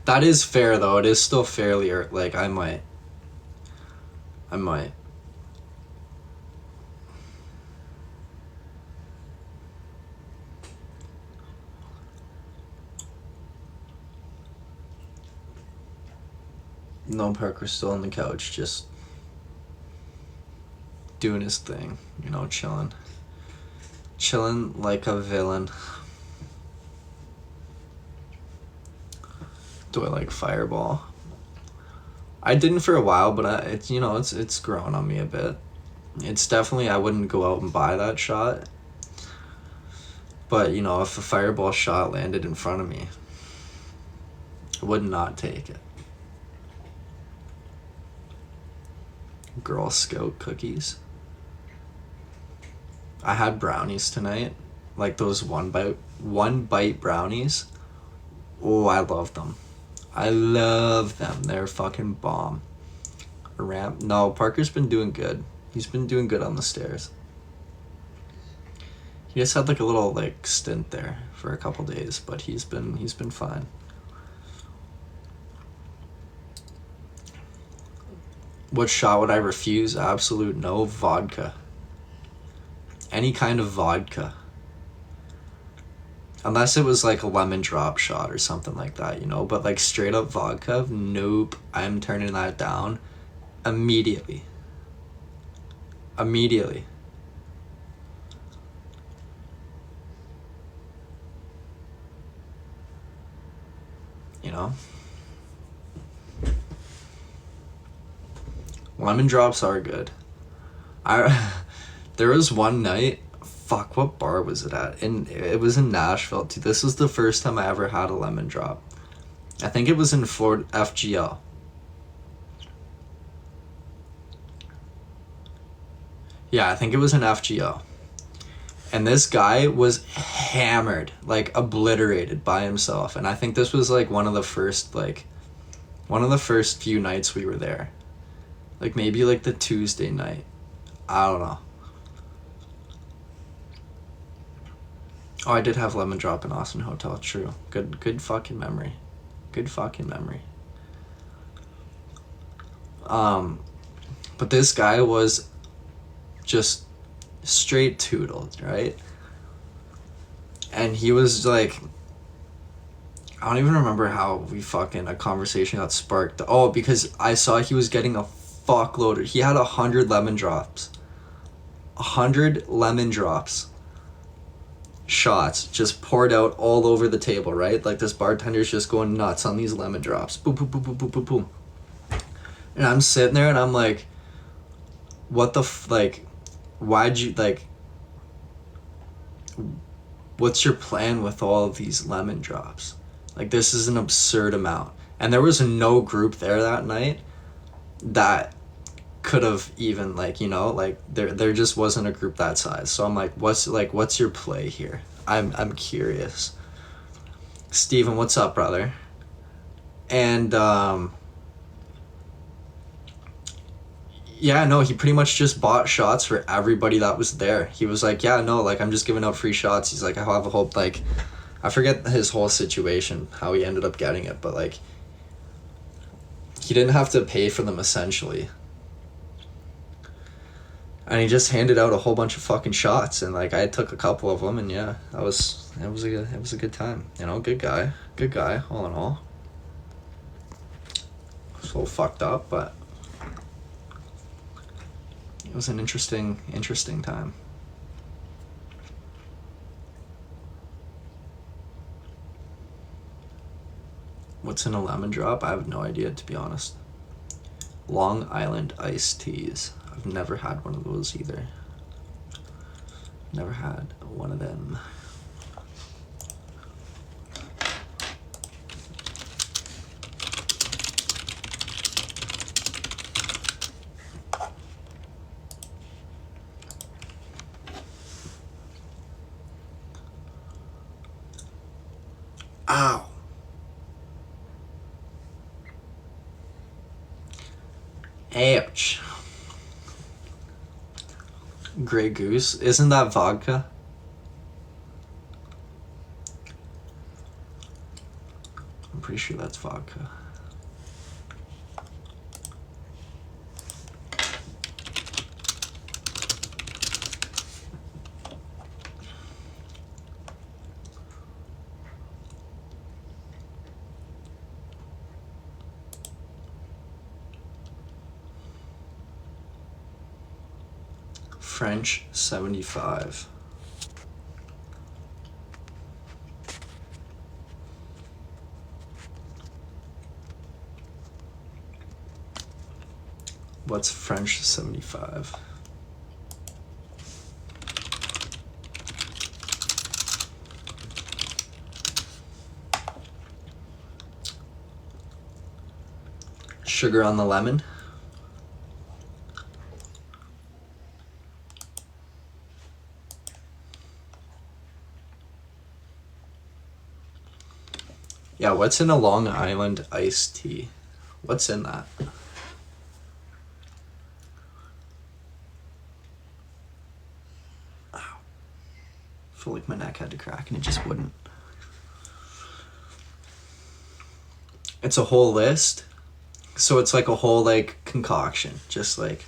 That is fair, though. It is still fairly, like, I might. No, Parker's still on the couch, just doing his thing, you know, chilling. Chilling like a villain. Do I like Fireball? I didn't for a while, but it's grown on me a bit. It's definitely, I wouldn't go out and buy that shot. But, you know, if a Fireball shot landed in front of me, I would not take it. Girl Scout cookies. I had brownies tonight. Like those one bite brownies. Oh, I love them. I love them. They're fucking bomb. No, Parker's been doing good. He's been doing good on the stairs. He just had like a little like stint there for a couple days, but he's been fine. What shot would I refuse? Absolute no. Vodka. Any kind of vodka. Unless it was like a lemon drop shot or something like that, you know? But like straight up vodka, nope. I'm turning that down immediately. Immediately. You know? Lemon drops are good. There was one night, fuck, what bar was it at? It was in Nashville too. This was the first time I ever had a lemon drop. I think it was in Florida, FGL. Yeah, I think it was in FGL. And this guy was hammered, like obliterated by himself. And I think this was like one of the first few nights we were there. Like maybe like the Tuesday night. I don't know. Oh, I did have lemon drop in Austin Hotel. True. Good fucking memory. Good fucking memory. But this guy was just straight toodled, right? And he was like, I don't even remember how a conversation got sparked. Oh, because I saw he was getting a fuckload. He had 100 lemon drops. 100 lemon drops. Shots just poured out all over the table, right? Like this bartender's just going nuts on these lemon drops. Boom, boom, boom, boom, boom, boom, boom. And I'm sitting there and I'm like, what the why'd you, like, what's your plan with all of these lemon drops? Like, this is an absurd amount. And there was no group there that night that could have even, like, you know, like there just wasn't a group that size. So I'm like, what's your play here? I'm curious. Steven, what's up, brother? And yeah, no, he pretty much just bought shots for everybody that was there. He was like, yeah, no, like, I'm just giving out free shots. He's like, I have a whole, like, I forget his whole situation, how he ended up getting it, but like, he didn't have to pay for them essentially. And he just handed out a whole bunch of fucking shots, and like I took a couple of them, and yeah, it was a good time. You know, good guy, all in all. It was a little fucked up, but it was an interesting time. What's in a lemon drop? I have no idea, to be honest. Long Island iced teas. I've never had one of those either. Never had one of them. Ow. Ouch. Grey Goose? Isn't that vodka? I'm pretty sure that's vodka. French 75. What's French 75? Sugar on the lemon? Yeah, what's in a Long Island iced tea? What's in that? Ow. I feel like my neck had to crack and it just wouldn't. It's a whole list. So it's like a whole like concoction. Just like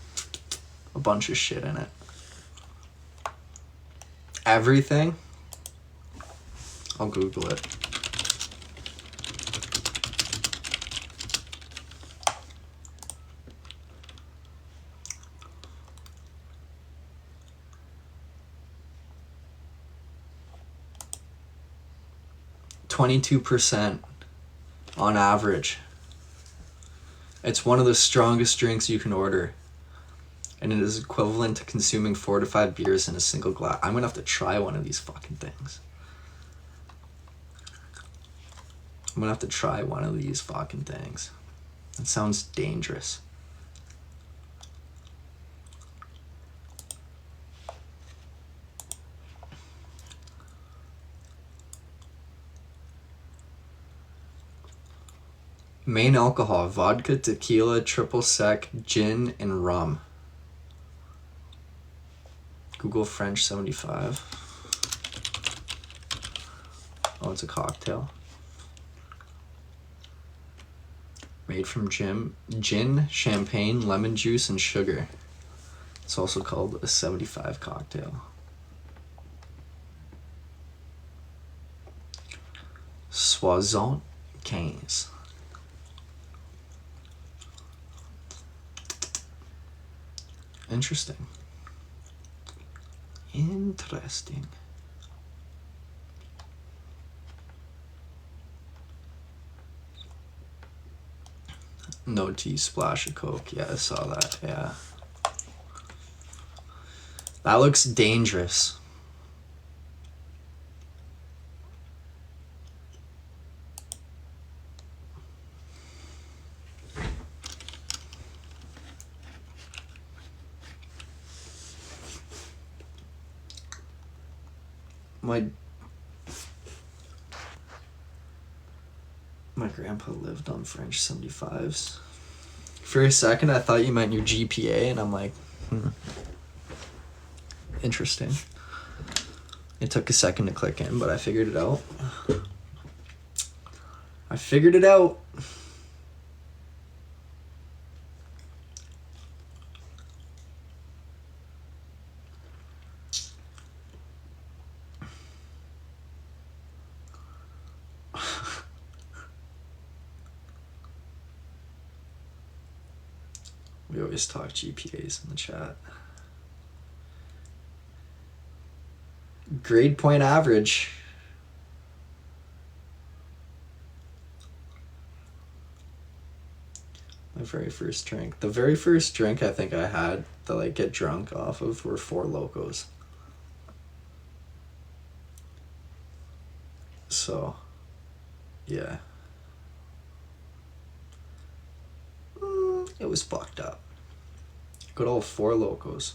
a bunch of shit in it. Everything? I'll Google it. %22 on average. It's one of the strongest drinks you can order. And it is equivalent to consuming 4 to 5 beers in a single glass. I'm gonna have to try one of these fucking things. I'm gonna have to try one of these fucking things. That sounds dangerous. Main alcohol: vodka, tequila, triple sec, gin, and rum. Google French 75. Oh, it's a cocktail. Made from gin, champagne, lemon juice, and sugar. It's also called a 75 cocktail. Soixante-quinze. Interesting. Interesting. No tea, splash of Coke. Yeah, I saw that. Yeah. That looks dangerous. My grandpa lived on French 75s. For a second, I thought you meant your GPA, and I'm like, interesting. It took a second to click in, but I figured it out. We always talk GPAs in the chat. Grade point average. My very first drink. The very first drink I think I had to like get drunk off of were Four Locos. So, yeah. It was fucked up. Good old Four Locos.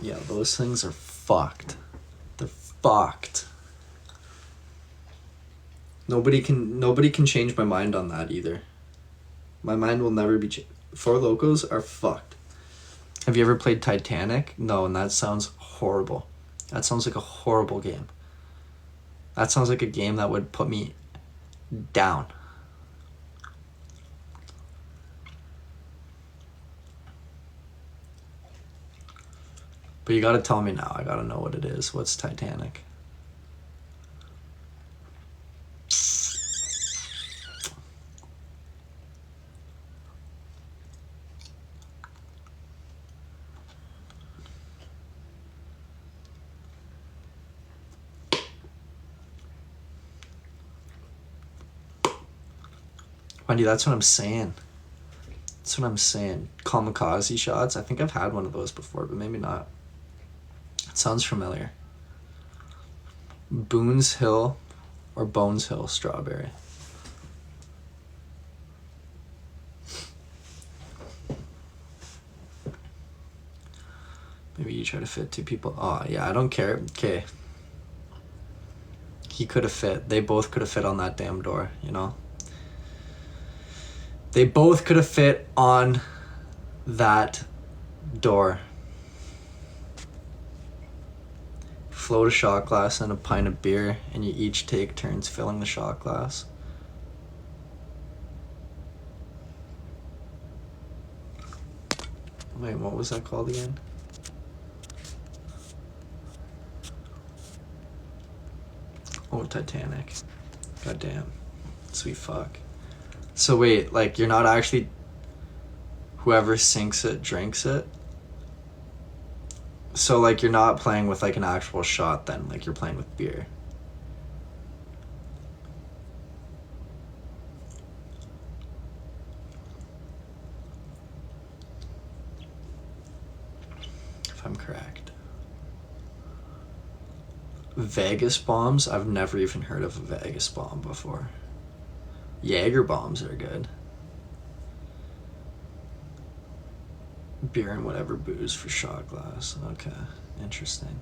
Yeah, those things are fucked. They're fucked. Nobody can change my mind on that either. My mind will never be changed. Four Locos are fucked. Have you ever played Titanic? No, and that sounds horrible. That sounds like a horrible game. That sounds like a game that would put me down. But you gotta tell me now. I gotta know what it is. What's Titanic? Wendy, that's what I'm saying. That's what I'm saying. Kamikaze shots. I think I've had one of those before, but maybe not. It sounds familiar. Boone's Hill or Bones Hill strawberry. Maybe you try to fit two people. Oh, yeah, I don't care. Okay. He could have fit. They both could have fit on that damn door, you know? They both could have fit on that door. Float a shot glass and a pint of beer, and you each take turns filling the shot glass. Wait, what was that called again? Oh, Titanic. Goddamn. Sweet fuck. So wait, like, you're not actually... Whoever sinks it, drinks it? So, like, you're not playing with, like, an actual shot then. Like, you're playing with beer. If I'm correct. Vegas bombs? I've never even heard of a Vegas bomb before. Jaeger bombs are good. Beer and whatever booze for shot glass. Okay. Interesting.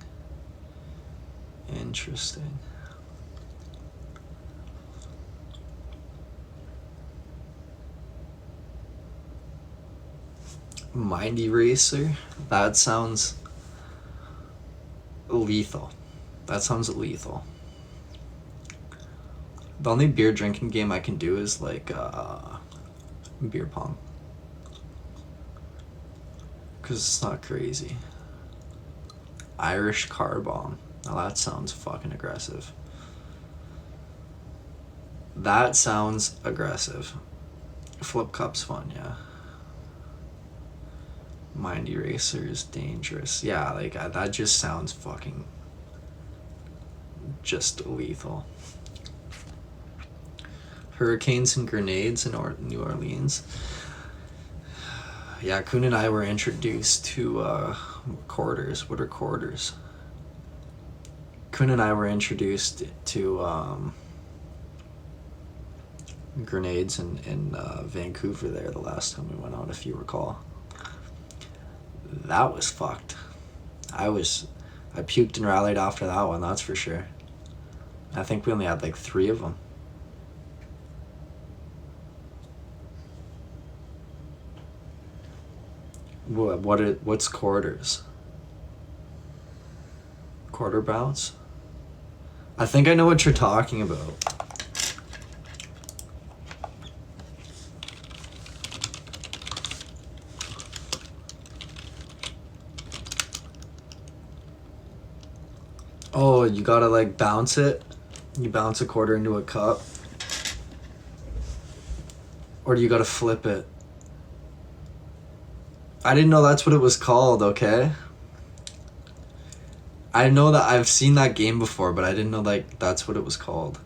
Interesting. Mind Eraser? That sounds lethal. That sounds lethal. The only beer drinking game I can do is like beer pong. Because it's not crazy. Irish car bomb. Now that sounds fucking aggressive. That sounds aggressive. Flip cup's fun, yeah. Mind Eraser is dangerous. Yeah, like that just sounds fucking just lethal. Hurricanes and grenades in New Orleans. Yeah, Kuhn and I were introduced to quarters. What are quarters? Kuhn and I were introduced to grenades in Vancouver there the last time we went out, if you recall. That was fucked. I puked and rallied after that one, that's for sure. I think we only had like 3 of them. What's quarters? Quarter bounce? I think I know what you're talking about. Oh, you gotta like bounce it? You bounce a quarter into a cup? Or do you gotta flip it? I didn't know that's what it was called, okay? I know that I've seen that game before, but I didn't know like that's what it was called.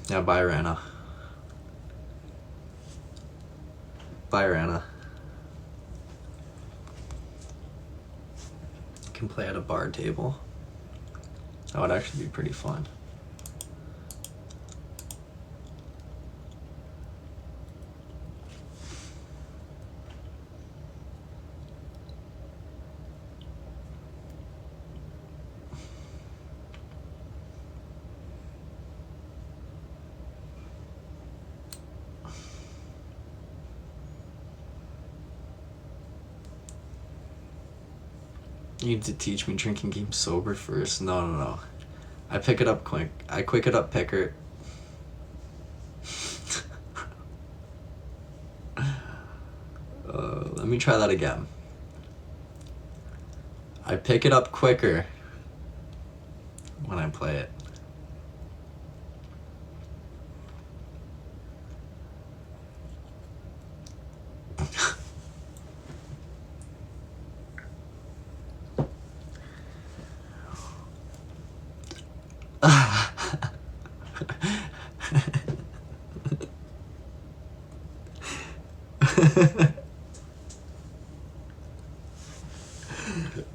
Yeah, bye Rana. Bye Rana. Can play at a bar table. That would actually be pretty fun. You need to teach me drinking game sober first. No. I pick it up quick. I quick it up picker. Let me try that again. I pick it up quicker when I play it.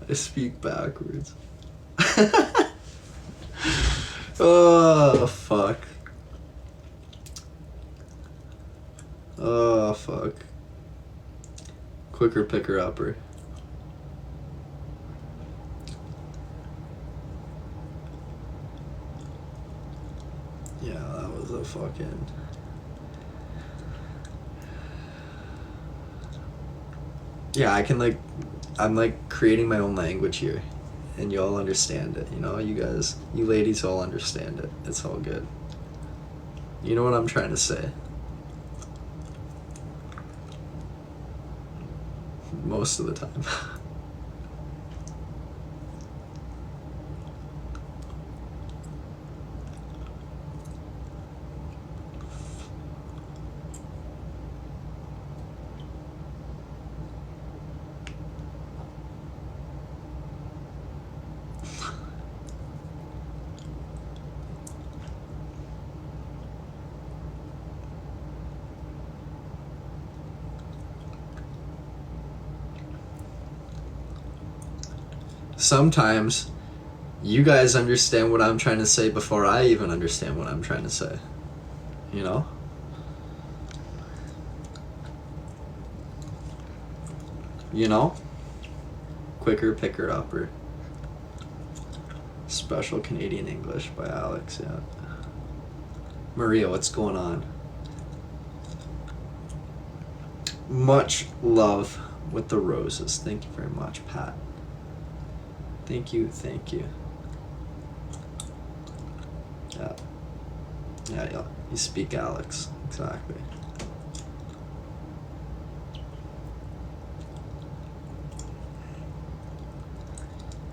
I speak backwards. Oh, fuck. Oh, fuck. Quicker picker upper. Yeah, that was a fucking... Yeah, I can like... I'm like creating my own language here. And you all understand it, you know? You guys, you ladies all understand it. It's all good. You know what I'm trying to say. Most of the time. Sometimes you guys understand what I'm trying to say before I even understand what I'm trying to say. You know? You know? Quicker picker upper. Special Canadian English by Alex, yeah. Maria, what's going on? Much love with the roses. Thank you very much, Pat. Thank you. Yeah, you speak Alex, exactly.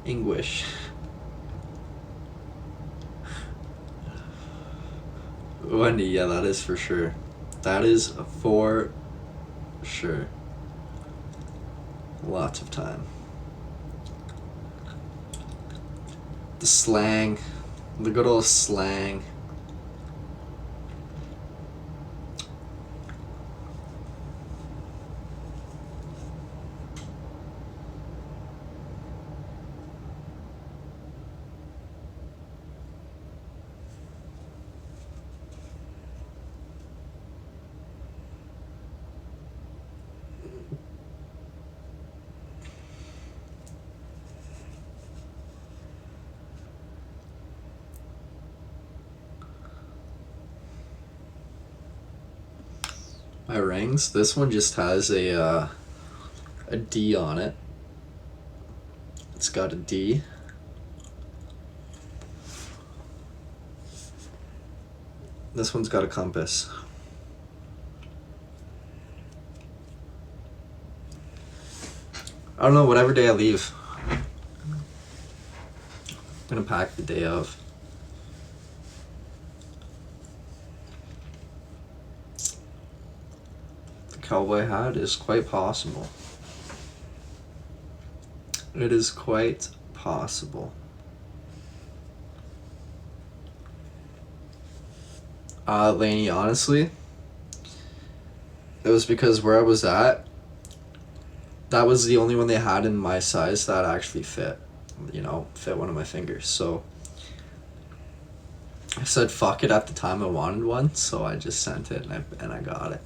English. Wendy, yeah, that is for sure. That is for sure. Lots of time. The slang, the good old slang. My rings. This one just has a D on it. It's got a D. This one's got a compass. I don't know, whatever day I leave. I'm gonna pack the day of. Cowboy hat is quite possible. It is quite possible. Lainey, honestly, it was because where I was at, that was the only one they had in my size that actually fit. You know, fit one of my fingers. So I said fuck it at the time I wanted one, so I just sent it and I got it.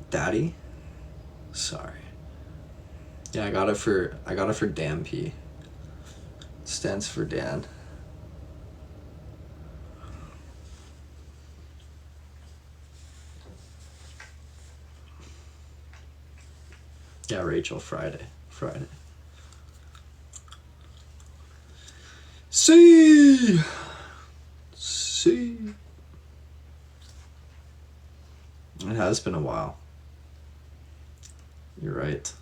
Daddy? Sorry. Yeah, I got it for Dan P. Stands for Dan. Yeah, Rachel, Friday. See. It has been a while. You're right.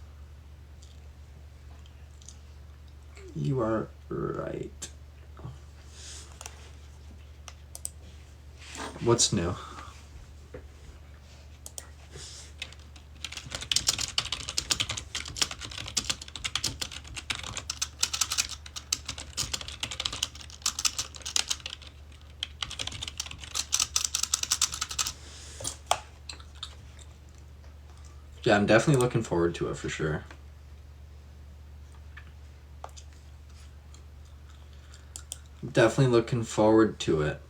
You are right. What's new? Yeah, I'm definitely looking forward to it for sure. Definitely looking forward to it.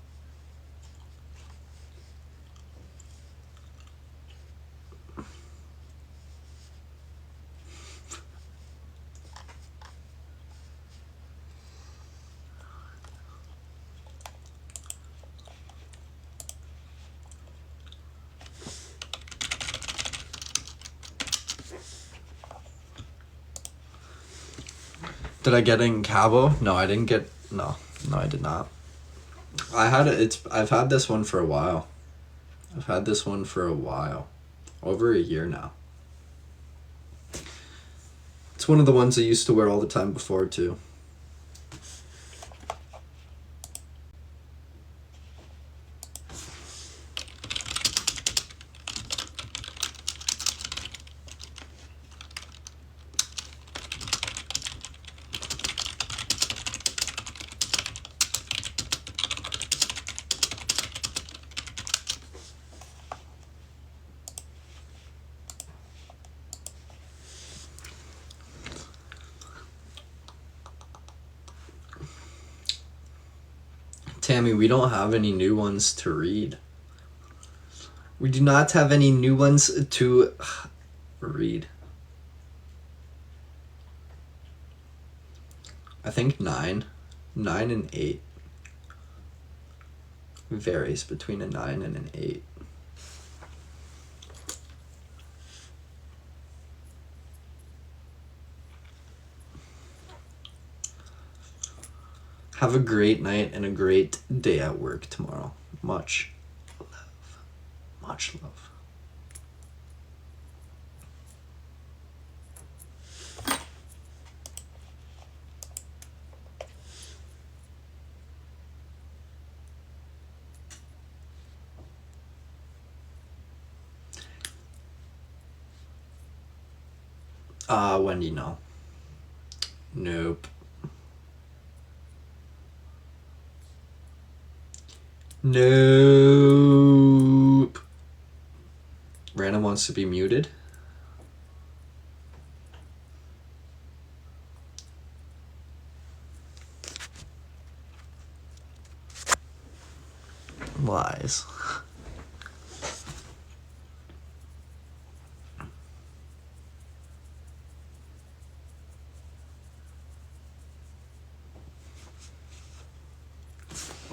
Did I get it in Cabo? No, I didn't get. No, I did not. I've had this one for a while. Over a year now. It's one of the ones I used to wear all the time before too. Tammy, we don't have any new ones to read. We do not have any new ones to read. I think 9 and 8 varies between a 9 and an 8. Have a great night and a great day at work tomorrow. Much love. Much love. Wendy, no. Nope. Nope. Random wants to be muted. Lies.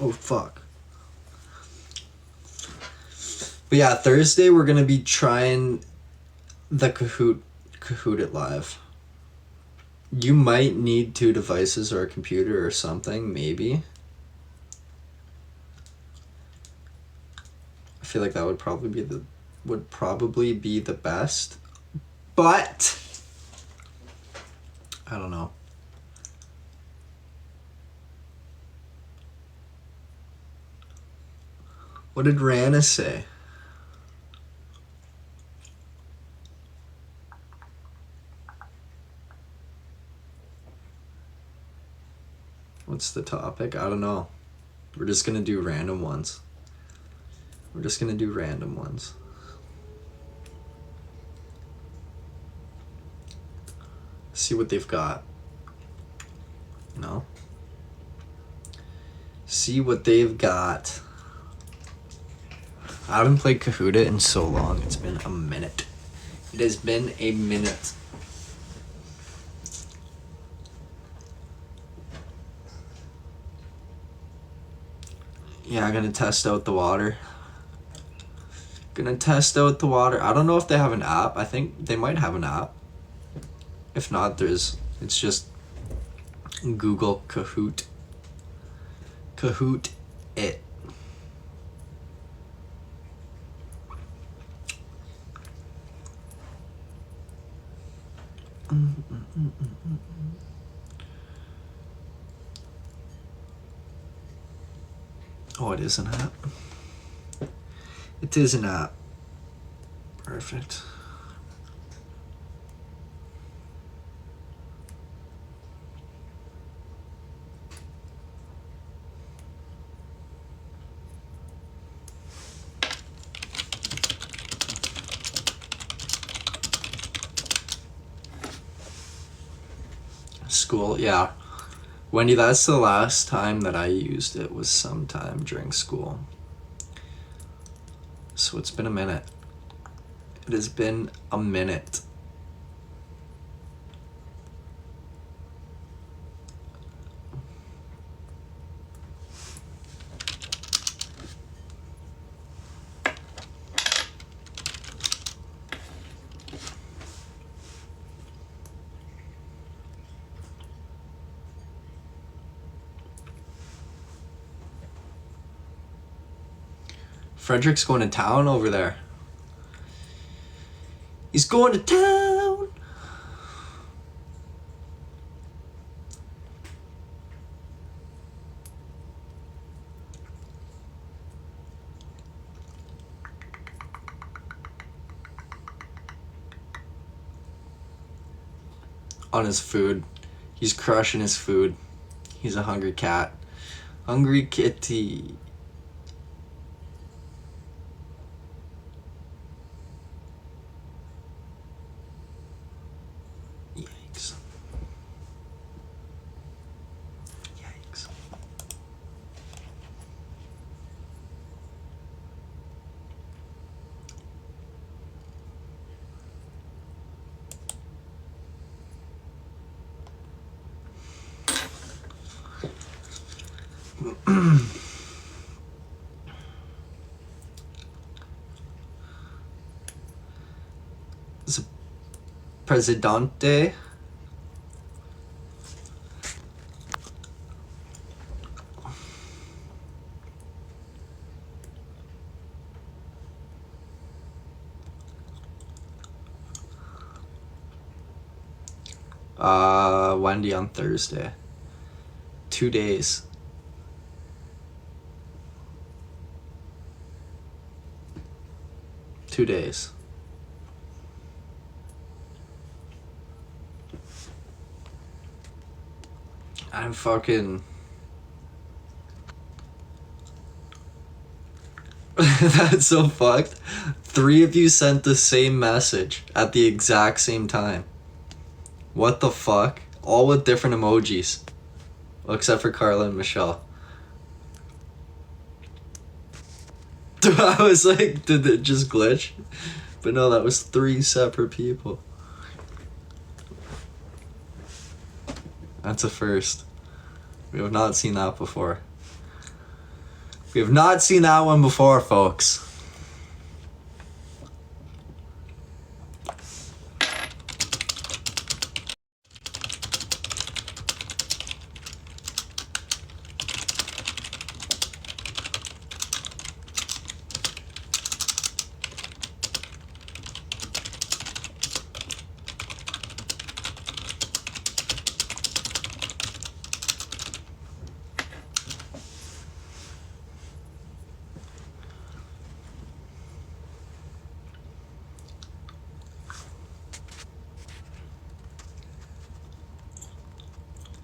Oh, fuck. But yeah, Thursday we're gonna be trying the Kahoot It Live. You might need 2 devices or a computer or something, maybe. I feel like that would probably be the best. But I don't know. What did Rana say? What's the topic? I don't know. We're just gonna do random ones. See what they've got. No? See what they've got. I haven't played Kahoot! In so long. It's been a minute. It has been a minute. Yeah, I'm gonna test out the water. I don't know if they have an app. I think they might have an app. If not, it's just Google Kahoot. Kahoot it. Oh, it is an app. It is an app. Perfect. School, yeah. Wendy, that's the last time that I used it, was sometime during school. So it's been a minute. It has been a minute. Frederick's going to town over there. He's going to town. On his food. He's crushing his food. He's a hungry cat. Hungry kitty. Yikes. Yikes. Presidente. Wendy on Thursday. 2 days. Two days. I'm fucking... That's so fucked. 3 of you sent the same message at the exact same time. What the fuck? All with different emojis. Well, except for Carla and Michelle. I was like, did it just glitch? But no, that was 3 separate people. That's a first. We have not seen that before. We have not seen that one before, folks.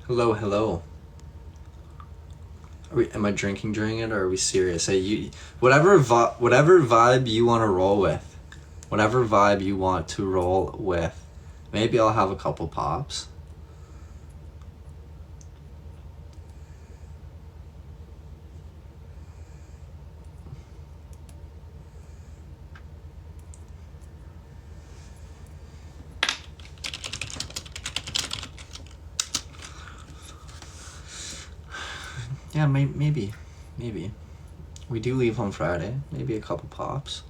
Hello, hello. Am I drinking during it, or are we serious? Hey, whatever vibe you want to roll with. Whatever vibe you want to roll with. Maybe I'll have a couple pops. Yeah, maybe. We do leave on Friday. Maybe a couple pops.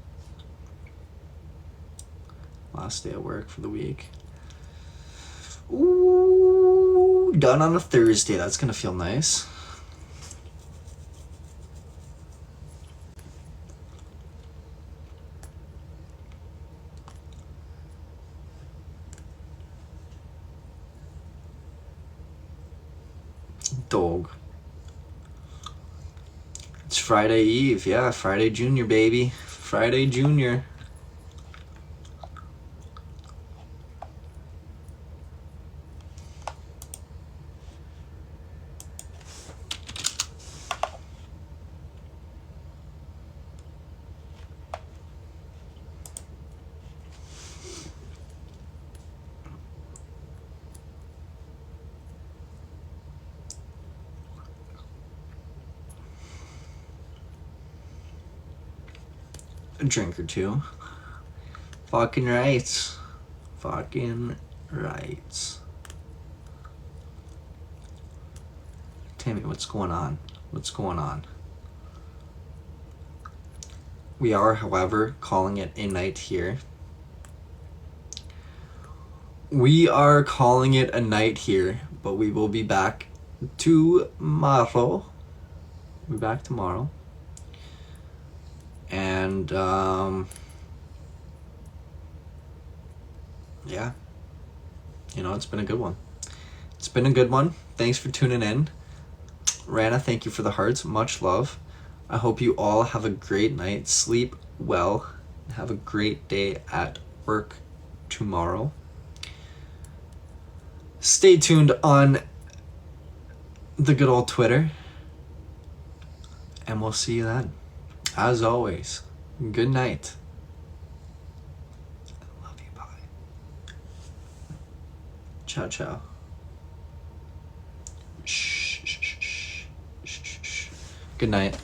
Last day at work for the week. Ooh, done on a Thursday. That's gonna feel nice. Dog. It's Friday Eve. Yeah, Friday Junior, baby. Friday Junior. A drink or two. Fucking right. Fucking right. Tammy, what's going on? What's going on? We are, however, calling it a night here. We are calling it a night here, but we will be back tomorrow. We'll be back tomorrow. And, yeah. You know, it's been a good one. It's been a good one. Thanks for tuning in. Rana, thank you for the hearts. Much love. I hope you all have a great night. Sleep well. Have a great day at work tomorrow. Stay tuned on the good old Twitter. And we'll see you then. As always, good night. Love you, bye. Ciao, ciao. Shh, shh, shh, shh, shh, shh. Good night.